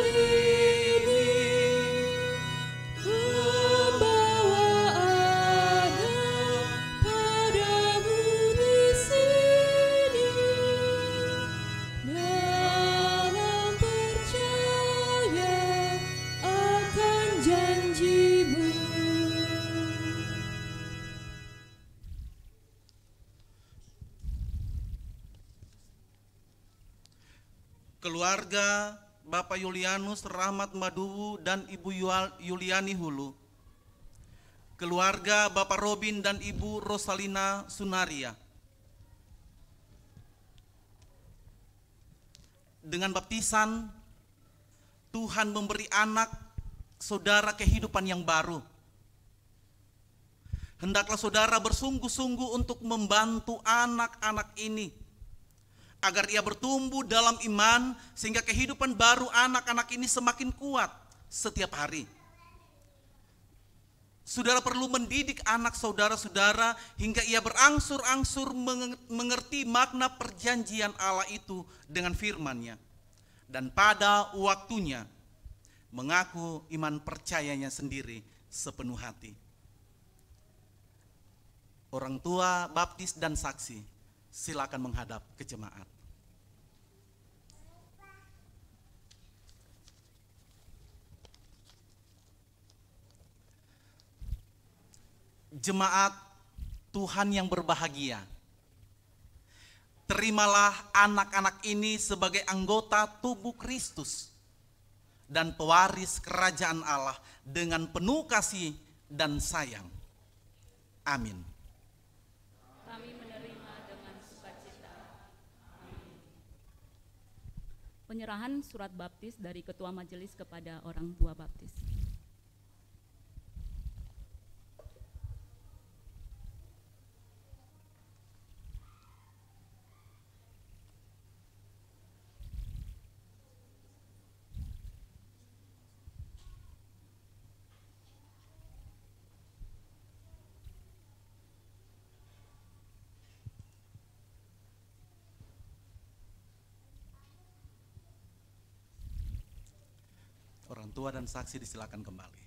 Keluarga Bapak Yulianus Rahmat Maduwu dan Ibu Yuliani Hulu, keluarga Bapak Robin dan Ibu Rosalina Sunaria, dengan baptisan Tuhan memberi anak saudara kehidupan yang baru. Hendaklah saudara bersungguh-sungguh untuk membantu anak-anak ini agar ia bertumbuh dalam iman, sehingga kehidupan baru anak-anak ini semakin kuat setiap hari. Saudara perlu mendidik anak saudara-saudara hingga ia berangsur-angsur mengerti makna perjanjian Allah itu dengan firman-Nya, dan pada waktunya mengaku iman percayanya sendiri sepenuh hati. Orang tua, baptis dan saksi, silakan menghadap ke jemaat. Jemaat Tuhan yang berbahagia, terimalah anak-anak ini sebagai anggota tubuh Kristus dan pewaris kerajaan Allah dengan penuh kasih dan sayang. Amin. Kami menerima dengan sukacita. Amin. Penyerahan surat baptis dari Ketua Majelis kepada orang tua baptis. Orang tua dan saksi disilakan kembali.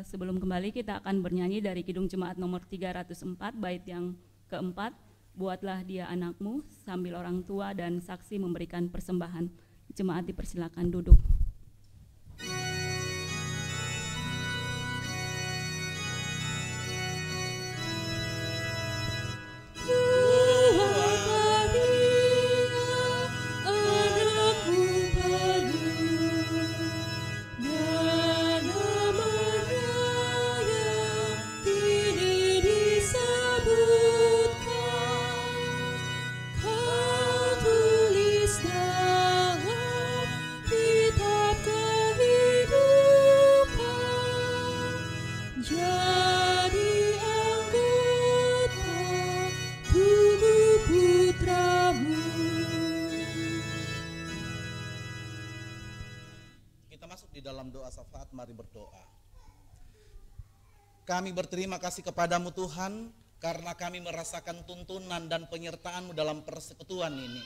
Sebelum kembali kita akan bernyanyi dari Kidung Jemaat nomor 304 bait yang keempat, buatlah dia anakmu, sambil orang tua dan saksi memberikan persembahan. Jemaat dipersilakan duduk. Mari berdoa. Kami berterima kasih kepadamu Tuhan, karena kami merasakan tuntunan dan penyertaan-Mu dalam persekutuan ini.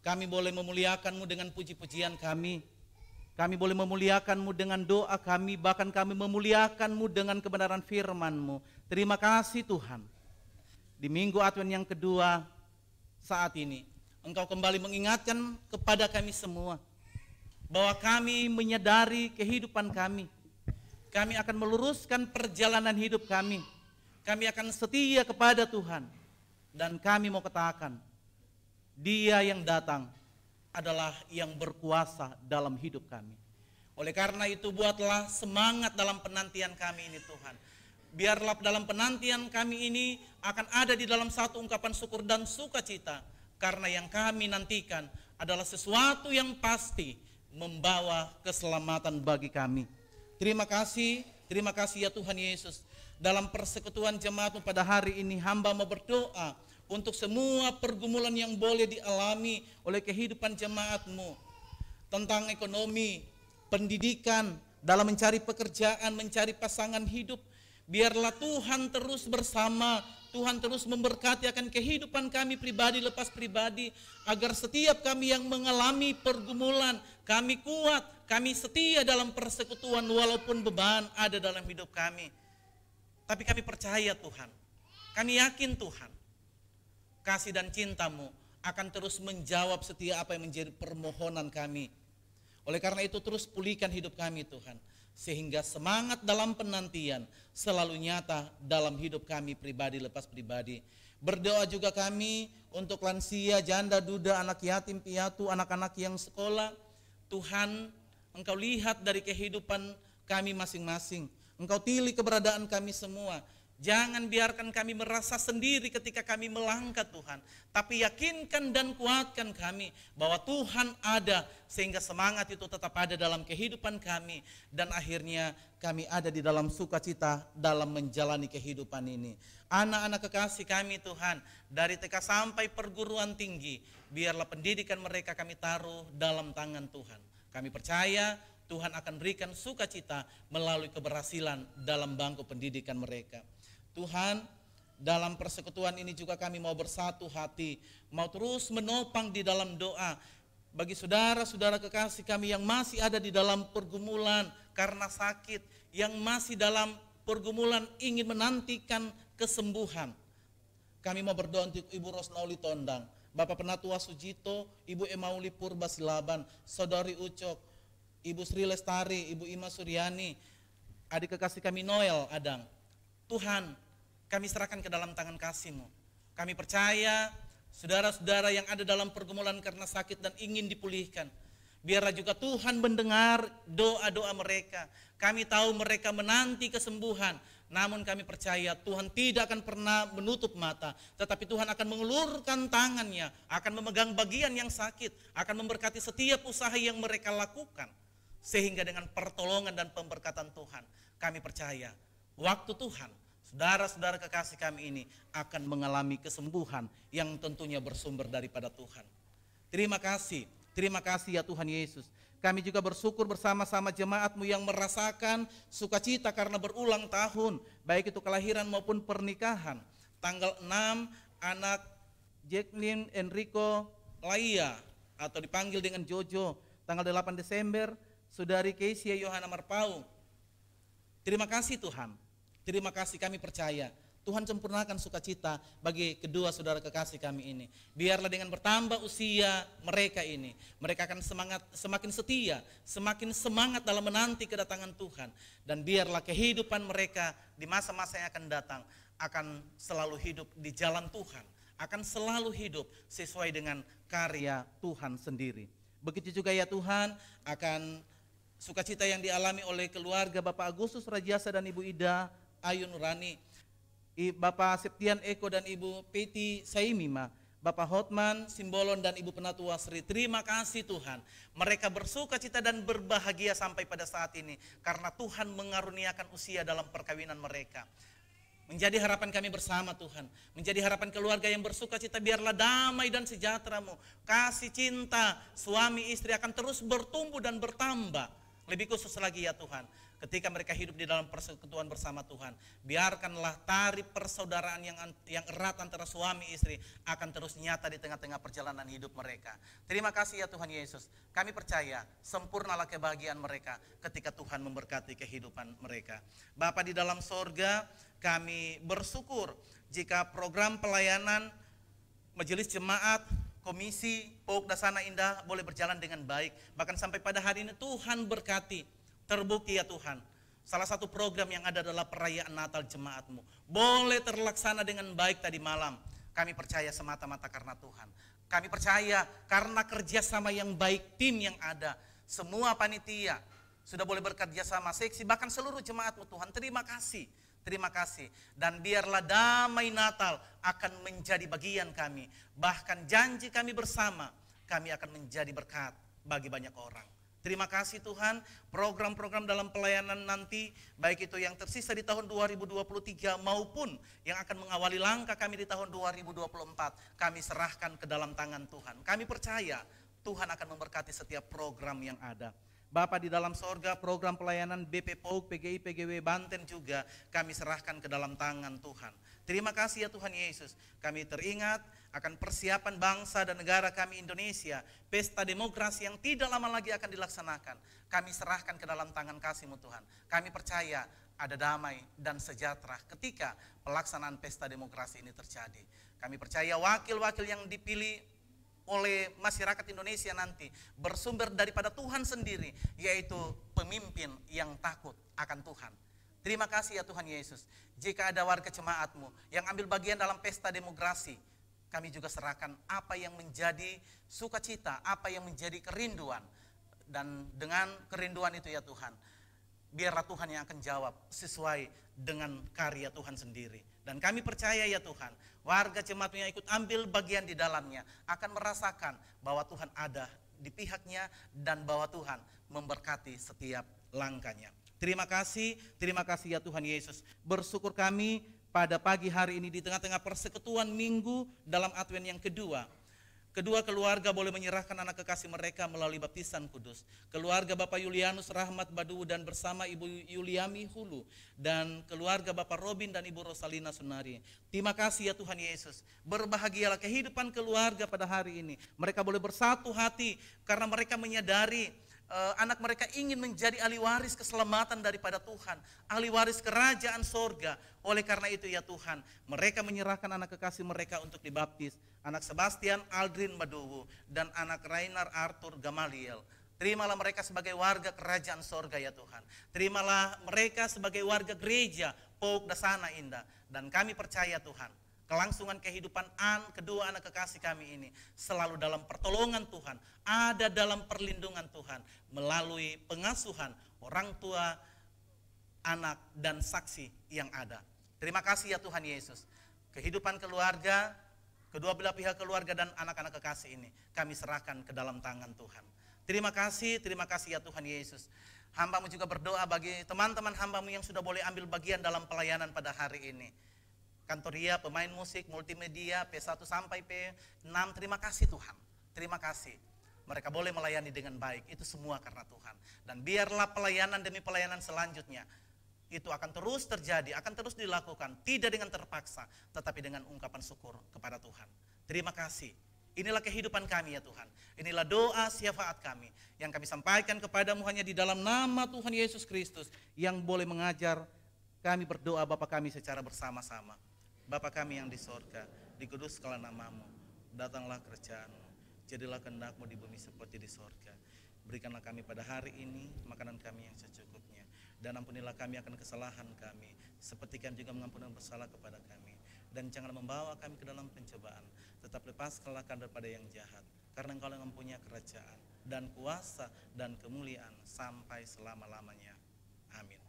Kami boleh memuliakan-Mu dengan puji-pujian kami. Kami boleh memuliakan-Mu dengan doa kami, bahkan kami memuliakan-Mu dengan kebenaran firman-Mu. Terima kasih Tuhan. Di minggu Advent yang kedua saat ini, Engkau kembali mengingatkan kepada kami semua bahwa kami menyadari kehidupan kami. Kami akan meluruskan perjalanan hidup kami. Kami akan setia kepada Tuhan. Dan kami mau katakan, Dia yang datang adalah yang berkuasa dalam hidup kami. Oleh karena itu buatlah semangat dalam penantian kami ini Tuhan. biarlah dalam penantian kami ini akan ada di dalam satu ungkapan syukur dan sukacita, karena yang kami nantikan adalah sesuatu yang pasti membawa keselamatan bagi kami. Terima kasih ya Tuhan Yesus. Dalam persekutuan jemaat-Mu pada hari ini, hamba mau berdoa untuk semua pergumulan yang boleh dialami oleh kehidupan jemaat-Mu, tentang ekonomi, pendidikan, dalam mencari pekerjaan, mencari pasangan hidup. Biarlah Tuhan terus bersama, Tuhan terus memberkati akan kehidupan kami pribadi lepas pribadi, agar setiap kami yang mengalami pergumulan, kami kuat, kami setia dalam persekutuan walaupun beban ada dalam hidup kami. Tapi kami percaya Tuhan, kami yakin Tuhan, kasih dan cinta-Mu akan terus menjawab setiap apa yang menjadi permohonan kami. Oleh karena itu terus pulihkan hidup kami Tuhan, sehingga semangat dalam penantian selalu nyata dalam hidup kami pribadi lepas pribadi. Berdoa juga kami untuk lansia, janda, duda, anak yatim piatu, anak-anak yang sekolah. Tuhan, Engkau lihat dari kehidupan kami masing-masing. Engkau pilih keberadaan kami semua. Jangan biarkan kami merasa sendiri ketika kami melangkah Tuhan, tapi yakinkan dan kuatkan kami bahwa Tuhan ada, sehingga semangat itu tetap ada dalam kehidupan kami, dan akhirnya kami ada di dalam sukacita dalam menjalani kehidupan ini. Anak-anak kekasih kami Tuhan, dari TK sampai perguruan tinggi, biarlah pendidikan mereka kami taruh dalam tangan Tuhan. Kami percaya Tuhan akan berikan sukacita melalui keberhasilan dalam bangku pendidikan mereka. Tuhan, dalam persekutuan ini juga kami mau bersatu hati, mau terus menopang di dalam doa bagi saudara-saudara kekasih kami yang masih ada di dalam pergumulan karena sakit, yang masih dalam pergumulan ingin menantikan kesembuhan. Kami mau berdoa untuk Ibu Rosnauli Tondang, Bapak Penatua Sujito, Ibu Emauli Purba Silaban, Saudari Ucok, Ibu Sri Lestari, Ibu Ima Suryani, adik kekasih kami Noel Adang. Tuhan, kami serahkan ke dalam tangan kasih-Mu. Kami percaya saudara-saudara yang ada dalam pergumulan karena sakit dan ingin dipulihkan, biarlah juga Tuhan mendengar doa-doa mereka. Kami tahu mereka menanti kesembuhan, namun kami percaya Tuhan tidak akan pernah menutup mata, tetapi Tuhan akan mengulurkan tangannya, akan memegang bagian yang sakit, akan memberkati setiap usaha yang mereka lakukan, sehingga dengan pertolongan dan pemberkatan Tuhan, kami percaya waktu Tuhan, saudara-saudara kekasih kami ini akan mengalami kesembuhan yang tentunya bersumber daripada Tuhan. Terima kasih ya Tuhan Yesus. Kami juga bersyukur bersama-sama jemaat-Mu yang merasakan sukacita karena berulang tahun, baik itu kelahiran maupun pernikahan. Tanggal 6, anak Jacqueline Enrico Laia atau dipanggil dengan Jojo. Tanggal 8 Desember, Saudari Kesia Yohana Marpaung. Terima kasih Tuhan. Terima kasih, kami percaya Tuhan sempurnakan sukacita bagi kedua saudara kekasih kami ini. Biarlah dengan bertambah usia mereka ini, mereka akan semakin setia, semakin semangat dalam menanti kedatangan Tuhan. Dan biarlah kehidupan mereka di masa-masa yang akan datang akan selalu hidup di jalan Tuhan, akan selalu hidup sesuai dengan karya Tuhan sendiri. Begitu juga ya Tuhan akan sukacita yang dialami oleh keluarga Bapak Agustus Rajasa dan Ibu Ida Ayu Nurani, Bapak Septian Eko dan Ibu Peti Saimima, Bapak Hotman Simbolon dan Ibu Penatua Sri. Terima kasih Tuhan, mereka bersukacita dan berbahagia sampai pada saat ini karena Tuhan mengaruniakan usia dalam perkawinan mereka. Menjadi harapan kami bersama Tuhan, menjadi harapan keluarga yang bersukacita, biarlah damai dan sejahtera-Mu, kasih cinta suami istri akan terus bertumbuh dan bertambah. Lebih khusus lagi ya Tuhan, ketika mereka hidup di dalam persekutuan bersama Tuhan, biarkanlah tari persaudaraan yang erat antara suami istri akan terus nyata di tengah-tengah perjalanan hidup mereka. Terima kasih ya Tuhan Yesus, kami percaya sempurnalah kebahagiaan mereka ketika Tuhan memberkati kehidupan mereka. Bapa di dalam sorga, kami bersyukur jika program pelayanan majelis jemaat, komisi Pok Dasana Indah boleh berjalan dengan baik. Bahkan sampai pada hari ini Tuhan berkati, terbukti ya Tuhan. Salah satu program yang ada adalah perayaan Natal jemaat-Mu. Boleh terlaksana dengan baik tadi malam. Kami percaya semata-mata karena Tuhan. Kami percaya karena kerjasama yang baik tim yang ada. Semua panitia sudah boleh bekerja sama, seksi, bahkan seluruh jemaat-Mu Tuhan. Terima kasih. Terima kasih. Dan biarlah damai Natal akan menjadi bagian kami. Bahkan janji kami bersama, kami akan menjadi berkat bagi banyak orang. Terima kasih Tuhan, program-program dalam pelayanan nanti, baik itu yang tersisa di tahun 2023 maupun yang akan mengawali langkah kami di tahun 2024, kami serahkan ke dalam tangan Tuhan. Kami percaya Tuhan akan memberkati setiap program yang ada. Bapa di dalam sorga, program pelayanan BP POUK, PGI, PGW Banten juga kami serahkan ke dalam tangan Tuhan. Terima kasih ya Tuhan Yesus, kami teringat akan persiapan bangsa dan negara kami Indonesia, pesta demokrasi yang tidak lama lagi akan dilaksanakan. Kami serahkan ke dalam tangan kasih-Mu Tuhan. Kami percaya ada damai dan sejahtera ketika pelaksanaan pesta demokrasi ini terjadi. Kami percaya wakil-wakil yang dipilih oleh masyarakat Indonesia nanti bersumber daripada Tuhan sendiri, yaitu pemimpin yang takut akan Tuhan. Terima kasih ya Tuhan Yesus. Jika ada warga jemaat-Mu yang ambil bagian dalam pesta demokrasi, kami juga serahkan apa yang menjadi sukacita, apa yang menjadi kerinduan. Dan dengan kerinduan itu ya Tuhan, biarlah Tuhan yang akan jawab sesuai dengan karya Tuhan sendiri. Dan kami percaya ya Tuhan, warga jemaat yang ikut ambil bagian di dalamnya akan merasakan bahwa Tuhan ada di pihaknya dan bahwa Tuhan memberkati setiap langkahnya. Terima kasih ya Tuhan Yesus. Bersyukur kami pada pagi hari ini di tengah-tengah persekutuan minggu dalam Advent yang kedua. Kedua keluarga boleh menyerahkan anak kekasih mereka melalui baptisan kudus. Keluarga Bapak Yulianus Rahmat Badu dan bersama Ibu Yuliami Hulu. Dan keluarga Bapak Robin dan Ibu Rosalina Sunari. Terima kasih ya Tuhan Yesus. Berbahagialah kehidupan keluarga pada hari ini. Mereka boleh bersatu hati karena mereka menyadari anak mereka ingin menjadi ahli waris keselamatan daripada Tuhan, ahli waris kerajaan sorga. Oleh karena itu ya Tuhan, mereka menyerahkan anak kekasih mereka untuk dibaptis, anak Sebastian Aldrin Maduwu dan anak Rainer Arthur Gamaliel. Terimalah mereka sebagai warga kerajaan sorga ya Tuhan. Terimalah mereka sebagai warga gereja POUK Dasana Indah. Dan kami percaya Tuhan, kelangsungan kehidupan kedua anak kekasih kami ini selalu dalam pertolongan Tuhan, ada dalam perlindungan Tuhan melalui pengasuhan orang tua, anak dan saksi yang ada. Terima kasih ya Tuhan Yesus. Kehidupan keluarga, kedua belah pihak keluarga dan anak-anak kekasih ini kami serahkan ke dalam tangan Tuhan. Terima kasih ya Tuhan Yesus. Hamba-Mu juga berdoa bagi teman-teman hamba-Mu yang sudah boleh ambil bagian dalam pelayanan pada hari ini. Kantoria, pemain musik, multimedia, P1 sampai P6, terima kasih Tuhan. Terima kasih. Mereka boleh melayani dengan baik, itu semua karena Tuhan. Dan biarlah pelayanan demi pelayanan selanjutnya, itu akan terus terjadi, akan terus dilakukan. Tidak dengan terpaksa, tetapi dengan ungkapan syukur kepada Tuhan. Terima kasih. Inilah kehidupan kami ya Tuhan. Inilah doa syafaat kami yang kami sampaikan kepadamu hanya di dalam nama Tuhan Yesus Kristus yang boleh mengajar kami berdoa Bapa kami secara bersama-sama. Bapa kami yang di sorga, dikuduskanlah namamu, datanglah kerajaan-Mu, jadilah kehendak-Mu di bumi seperti di sorga. Berikanlah kami pada hari ini makanan kami yang secukupnya, dan ampunilah kami akan kesalahan kami, seperti kami juga mengampuni bersalah kepada kami. Dan jangan membawa kami ke dalam pencobaan, tetap lepaskanlah kami daripada yang jahat, karena Engkau yang mempunyai kerajaan, dan kuasa, dan kemuliaan sampai selama-lamanya. Amin.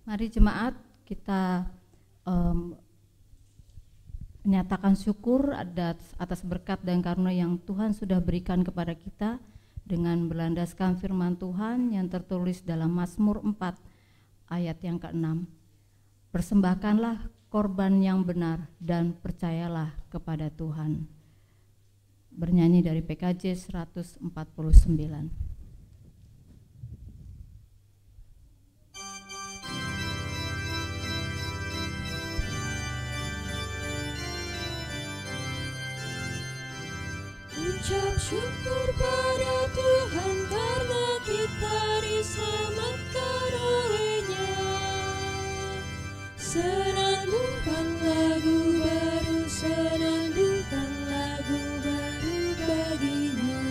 Mari jemaat kita menyatakan syukur atas berkat dan karunia yang Tuhan sudah berikan kepada kita dengan berlandaskan firman Tuhan yang tertulis dalam Mazmur 4 ayat yang ke-6. Persembahkanlah korban yang benar dan percayalah kepada Tuhan. Bernyanyi dari PKJ 149. Ucap syukur pada Tuhan karena kita diselamatkan oleh-Nya. Senandungkan lagu baru, senandungkan lagu baru bagi-Nya.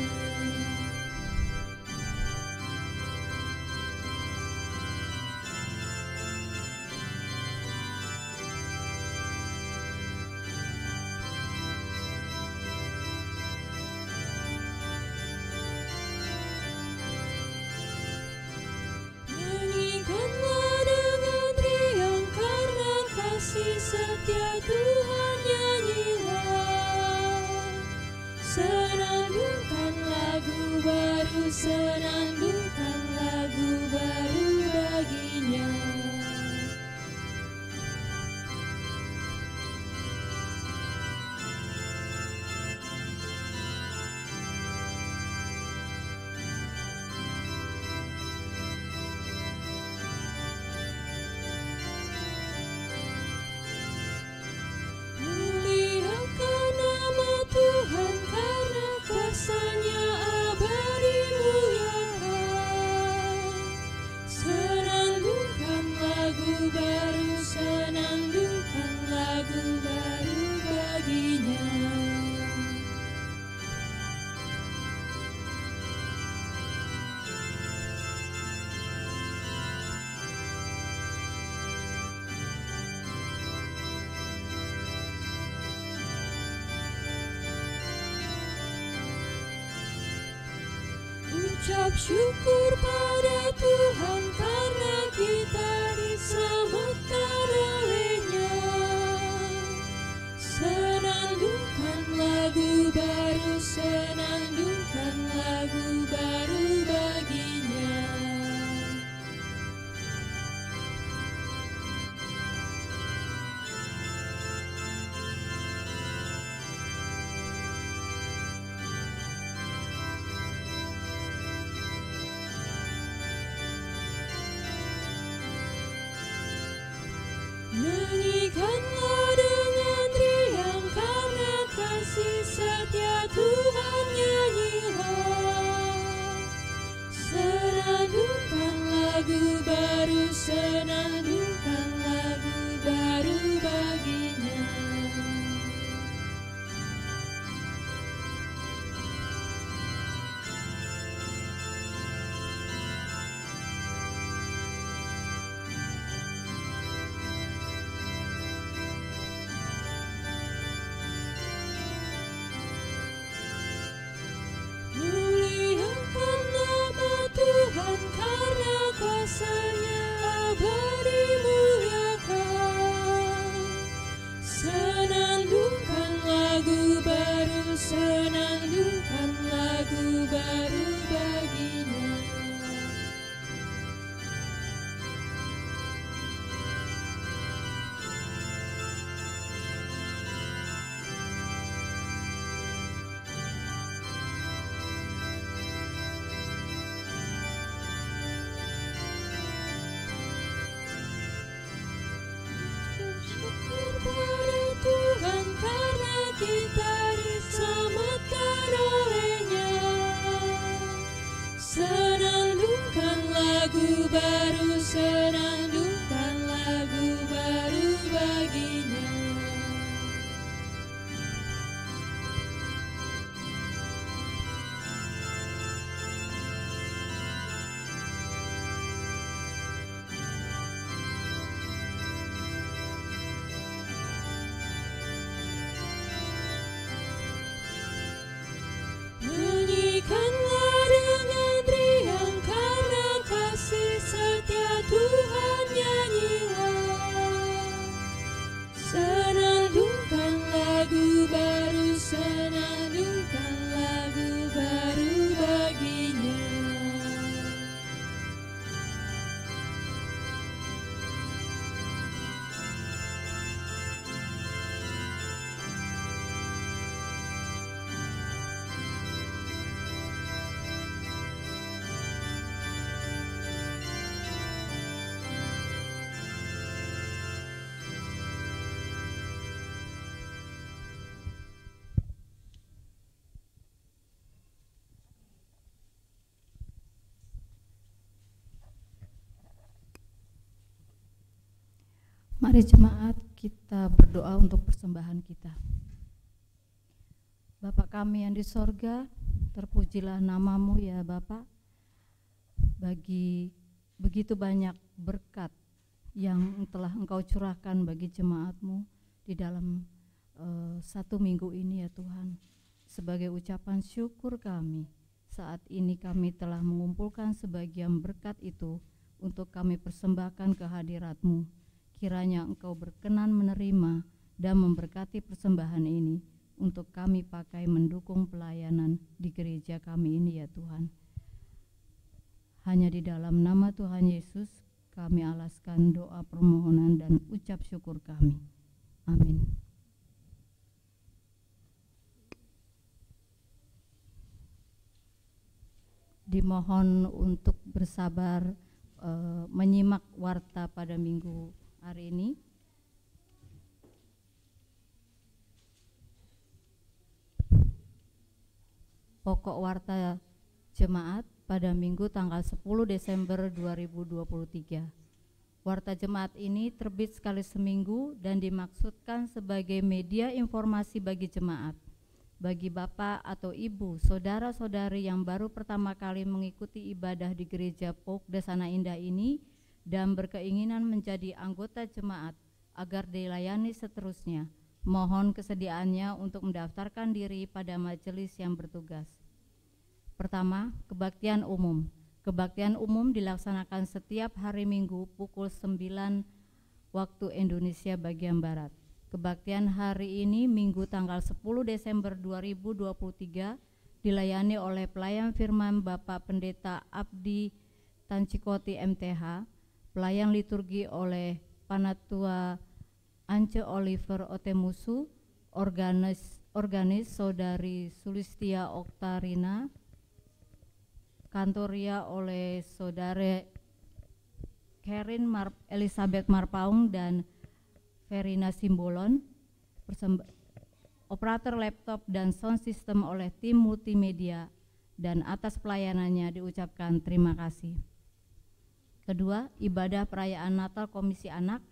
setia Tuhan nyanyilah. Senandungkan lagu baru, senandungkan lagu baru baginya. Muliakan nama Tuhan karena kuasa-Nya abadi muliakan. Senandungkan lagu baru, senandungkan lagu baru baginya. Ucap syukur pada Tuhan karena kita diselamatkan oleh-Nya. Senandungkan lagu baru, senandungkan lagu baru baginya. Nyanyikanlah dengan riang karena kasih setia Tuhan nyanyilah. Senandungkan lagu baru, senandungkan lagu baru baginya. Muliakan nama Tuhan karena kuasa-Nya abadi muliakan. Senandungkan lagu baru, senandungkan lagu baru baginya. Syukur pada Tuhan karena kita diselamatkan oleh-Nya. Senandungkan lagu baru, senandungkan lagu baru baginya. Nyanyikanlah dengan riang karena kasih setia Tuhan nyanyilah. Senandungkan lagu baru, senandungkan lagu baru baginya. Mari jemaat kita berdoa untuk persembahan kita. Bapa kami yang di sorga, terpujilah namamu ya Bapa. Bagi begitu banyak berkat yang telah Engkau curahkan bagi jemaatmu di dalam 1 minggu ini ya Tuhan. Sebagai ucapan syukur kami, saat ini kami telah mengumpulkan sebagian berkat itu untuk kami persembahkan ke hadirat-Mu. Kiranya Engkau berkenan menerima dan memberkati persembahan ini untuk kami pakai mendukung pelayanan di gereja kami ini ya Tuhan. Hanya di dalam nama Tuhan Yesus kami alaskan doa permohonan dan ucap syukur kami. Amin. Dimohon untuk bersabar menyimak warta pada minggu hari ini. Pokok warta jemaat pada minggu tanggal 10 Desember 2023. Warta jemaat ini terbit sekali seminggu dan dimaksudkan sebagai media informasi bagi jemaat, bagi bapak atau ibu, saudara-saudari yang baru pertama kali mengikuti ibadah di gereja POUK Dasana Indah ini dan berkeinginan menjadi anggota jemaat agar dilayani seterusnya. Mohon kesediaannya untuk mendaftarkan diri pada majelis yang bertugas. Pertama, kebaktian umum. Kebaktian umum dilaksanakan setiap hari Minggu pukul 9 waktu Indonesia bagian Barat. Kebaktian hari ini Minggu tanggal 10 Desember 2023 dilayani oleh pelayan firman Bapak Pendeta Abdi Tancikoti MTH, pelayan liturgi oleh Panatua Ance Oliver Otemusu, organis Saudari Sulistia Oktarina, kantoria oleh Saudara Kerin Elizabeth Marpaung dan Verina Simbolon, operator laptop dan sound system oleh tim multimedia, dan atas pelayanannya diucapkan terima kasih. Kedua, ibadah perayaan Natal Komisi Anak.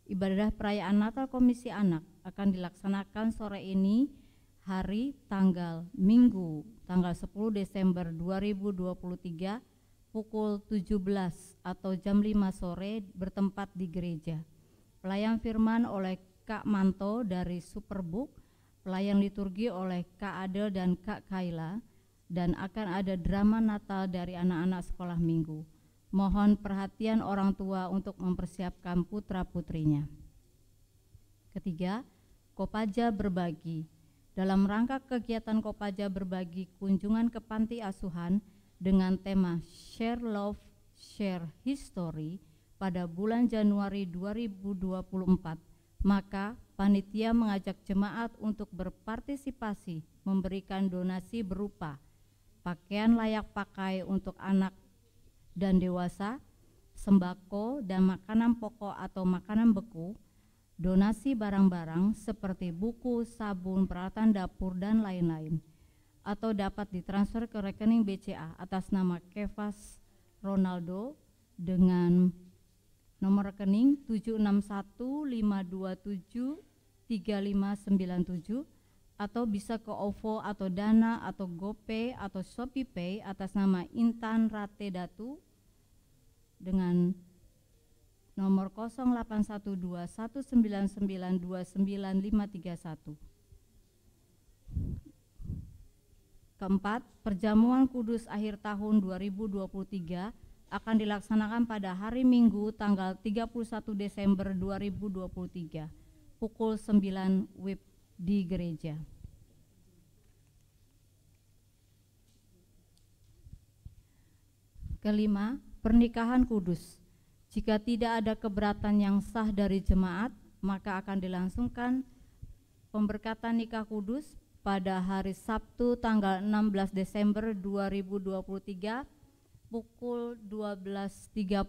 Ibadah perayaan Natal Komisi Anak akan dilaksanakan sore ini hari tanggal Minggu tanggal 10 Desember 2023 pukul 17 atau jam 5 sore bertempat di gereja. Pelayan firman oleh Kak Manto dari Superbook, pelayan liturgi oleh Kak Adel dan Kak Kaila, dan akan ada drama Natal dari anak-anak sekolah minggu. Mohon perhatian orang tua untuk mempersiapkan putra-putrinya. Ketiga, Kopaja Berbagi. Dalam rangka kegiatan Kopaja Berbagi kunjungan ke panti asuhan dengan tema Share Love, Share History pada bulan Januari 2024, maka panitia mengajak jemaat untuk berpartisipasi memberikan donasi berupa pakaian layak pakai untuk anak dan dewasa, sembako dan makanan pokok atau makanan beku, donasi barang-barang seperti buku, sabun, peralatan dapur, dan lain-lain, atau dapat ditransfer ke rekening BCA atas nama Kevas Ronaldo dengan nomor rekening 761-527-3597, atau bisa ke OVO atau Dana atau GoPay atau ShopeePay atas nama Intan Rate Datu dengan nomor 081219929531. Keempat, perjamuan kudus akhir tahun 2023 akan dilaksanakan pada hari Minggu tanggal 31 Desember 2023 pukul 9 WIB di gereja. Kelima, pernikahan kudus. Jika tidak ada keberatan yang sah dari jemaat, maka akan dilangsungkan pemberkatan nikah kudus pada hari Sabtu tanggal 16 Desember 2023 pukul 12.30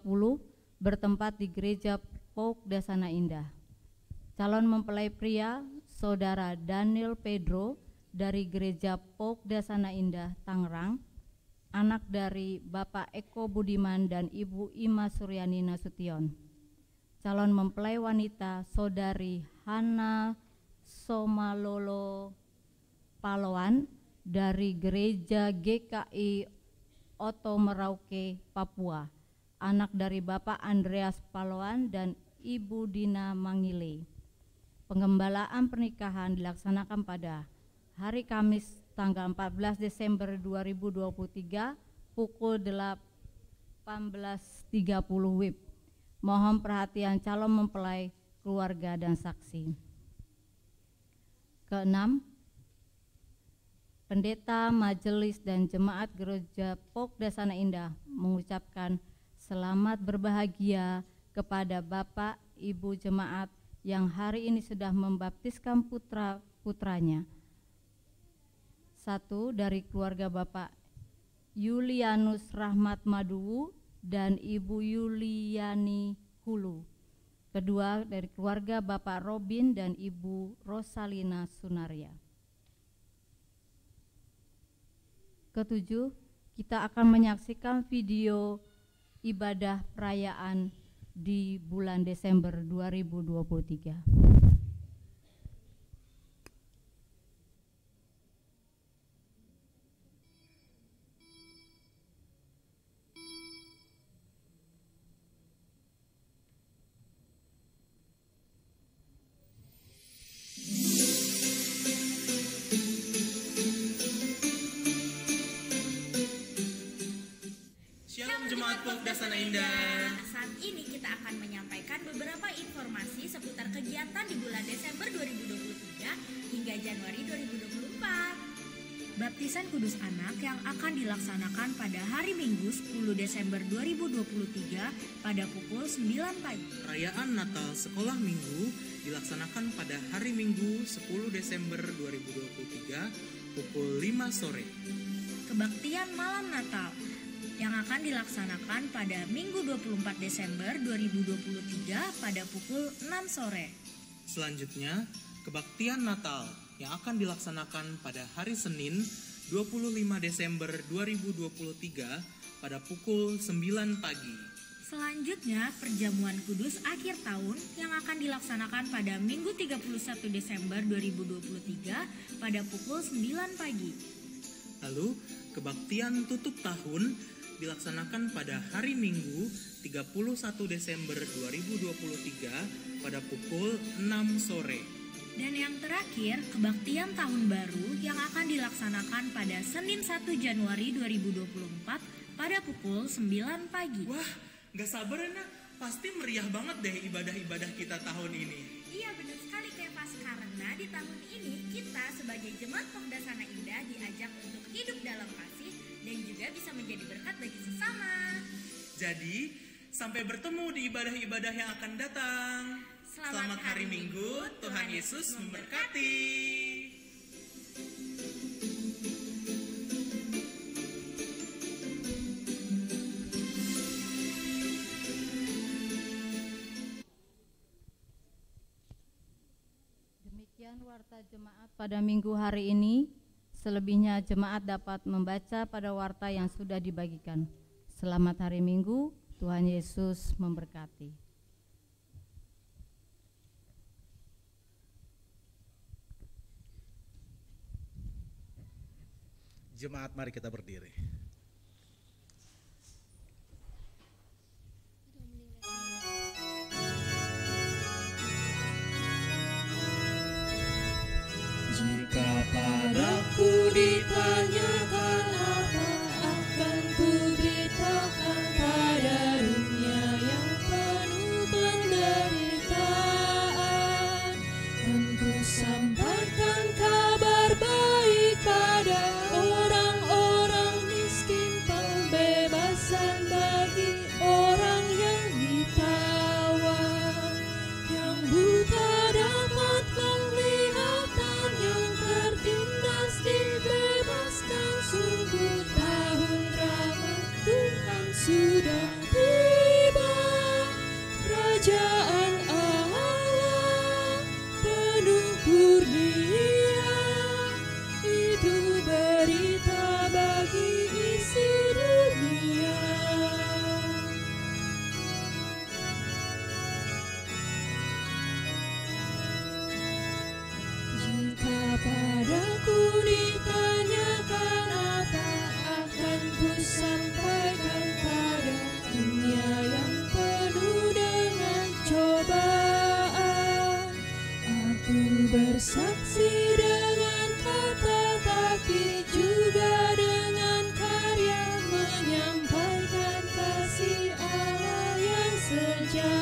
bertempat di Gereja POUK Dasana Indah. Calon mempelai pria Saudara Daniel Pedro dari Gereja POUK Dasana Indah Tangerang, anak dari Bapak Eko Budiman dan Ibu Ima Suryani Nasution. Calon mempelai wanita Saudari Hana Somalolo Palawan dari Gereja GKI Oto Merauke, Papua, anak dari Bapak Andreas Palawan dan Ibu Dina Mangile. Penggembalaan pernikahan dilaksanakan pada hari Kamis tanggal 14 Desember 2023 pukul 18.30 WIB. Mohon perhatian calon mempelai, keluarga, dan saksi. Keenam, Pendeta, Majelis, dan Jemaat Gereja Pokdasana Indah mengucapkan selamat berbahagia kepada Bapak, Ibu Jemaat yang hari ini sudah membaptiskan putra-putranya. Satu, dari keluarga Bapak Yulianus Rahmat Maduwu dan Ibu Yuliani Hulu. Kedua, dari keluarga Bapak Robin dan Ibu Rosalina Sunaria. Ketujuh, kita akan menyaksikan video ibadah perayaan di bulan Desember 2023. Shalom Jemaat Pokdasana Indah. Saat ini kita akan menyampaikan beberapa informasi seputar kegiatan di bulan Desember 2023 hingga Januari 2024. Baptisan Kudus Anak yang akan dilaksanakan pada hari Minggu 10 Desember 2023 pada pukul 9 pagi. Perayaan Natal Sekolah Minggu dilaksanakan pada hari Minggu 10 Desember 2023 pukul 5 sore. Kebaktian Malam Natal yang akan dilaksanakan pada Minggu 24 Desember 2023 pada pukul 6 sore. Selanjutnya, kebaktian Natal yang akan dilaksanakan pada hari Senin 25 Desember 2023 pada pukul 9 pagi. Selanjutnya, perjamuan kudus akhir tahun yang akan dilaksanakan pada Minggu 31 Desember 2023 pada pukul 9 pagi. Lalu, kebaktian tutup tahun dilaksanakan pada hari Minggu 31 Desember 2023 pada pukul 6 sore. Dan yang terakhir, kebaktian tahun baru yang akan dilaksanakan pada Senin 1 Januari 2024 pada pukul 9 pagi. Wah, gak sabar ya Nak, pasti meriah banget deh ibadah-ibadah kita tahun ini. Iya benar sekali Kevas, karena di tahun ini kita sebagai Jemaat Pokdasana Indah diajak untuk hidup dalam kasih dan juga bisa menjadi berkat bagi sesama. Jadi, sampai bertemu di ibadah-ibadah yang akan datang. Selamat hari Minggu, Tuhan Yesus memberkati. Demikian warta jemaat pada minggu hari ini. Selebihnya jemaat dapat membaca pada warta yang sudah dibagikan. Selamat hari Minggu, Tuhan Yesus memberkati. Jemaat, mari kita berdiri. Jika padaku ditanyakan apa, akan ku beritakan pada dunia yang penuh penderitaan. Dan ku sampaikan kabar baik pada orang-orang miskin, pembebasan bagi orang yang ditawan, yang buta dapat penglihatan, yang tertindas dibebaskan. Sungguh tahun rahmat Tuhan sudah tiba, kerajaan Allah penuh kurnia. Itu berita bagi isi dunia. Jika padaku ditanyakan apa, akan ku sampaikan pada dunia yang penuh dengan cobaan. Aku bersaksi dengan kata, tapi juga dengan karya, menyampaikan kasih Allah yang sejati.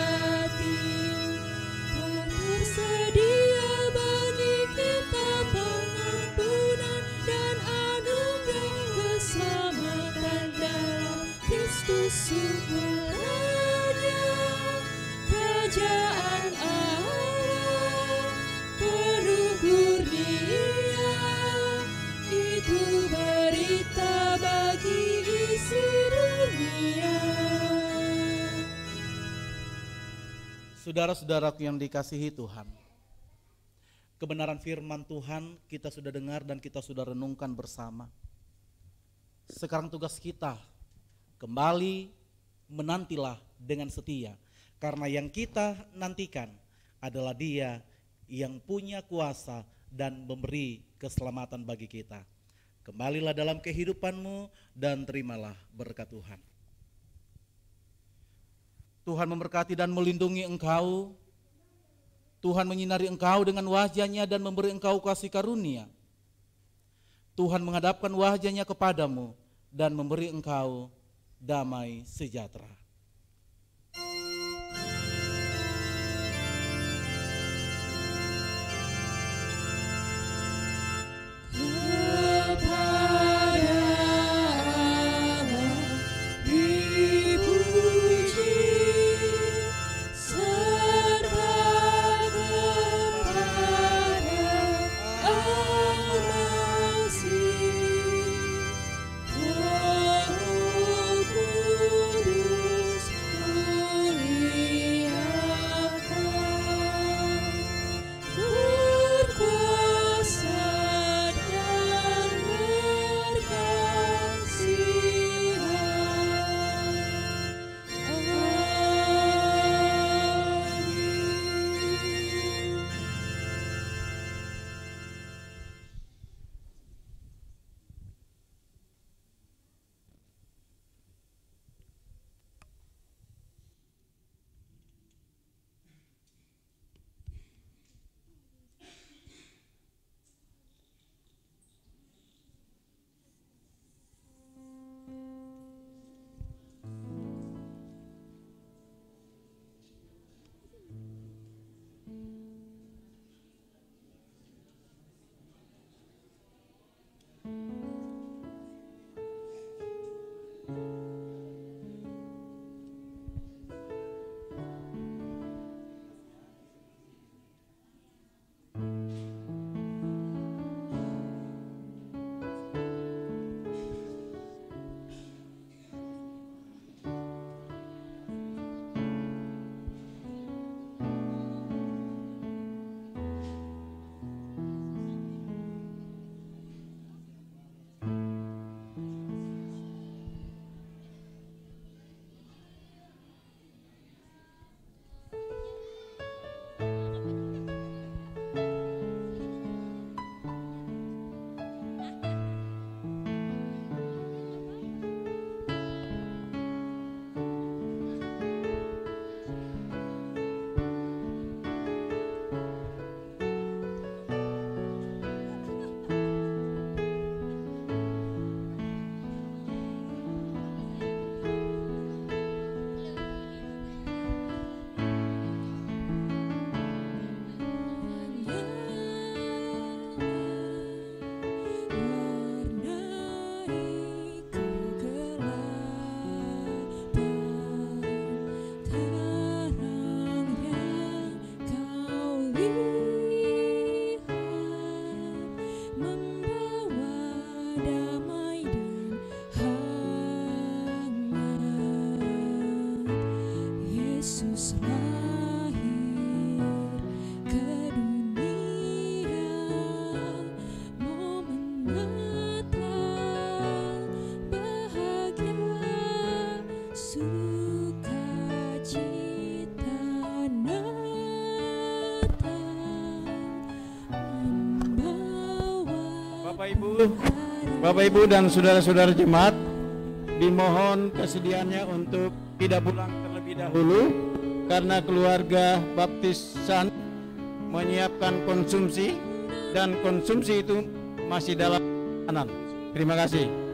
Saudara-saudaraku yang dikasihi Tuhan, kebenaran firman Tuhan kita sudah dengar dan kita sudah renungkan bersama. Sekarang tugas kita kembali menantilah dengan setia, karena yang kita nantikan adalah Dia yang punya kuasa dan memberi keselamatan bagi kita. Kembalilah dalam kehidupanmu dan terimalah berkat Tuhan. Tuhan memberkati dan melindungi engkau. Tuhan menyinari engkau dengan wajah-Nya dan memberi engkau kasih karunia. Tuhan menghadapkan wajah-Nya kepadamu dan memberi engkau damai sejahtera. Bapak Ibu dan saudara-saudara jemaat, dimohon kesediaannya untuk tidak pulang terlebih dahulu karena keluarga baptisan menyiapkan konsumsi dan konsumsi itu masih dalam perjalanan. Terima kasih.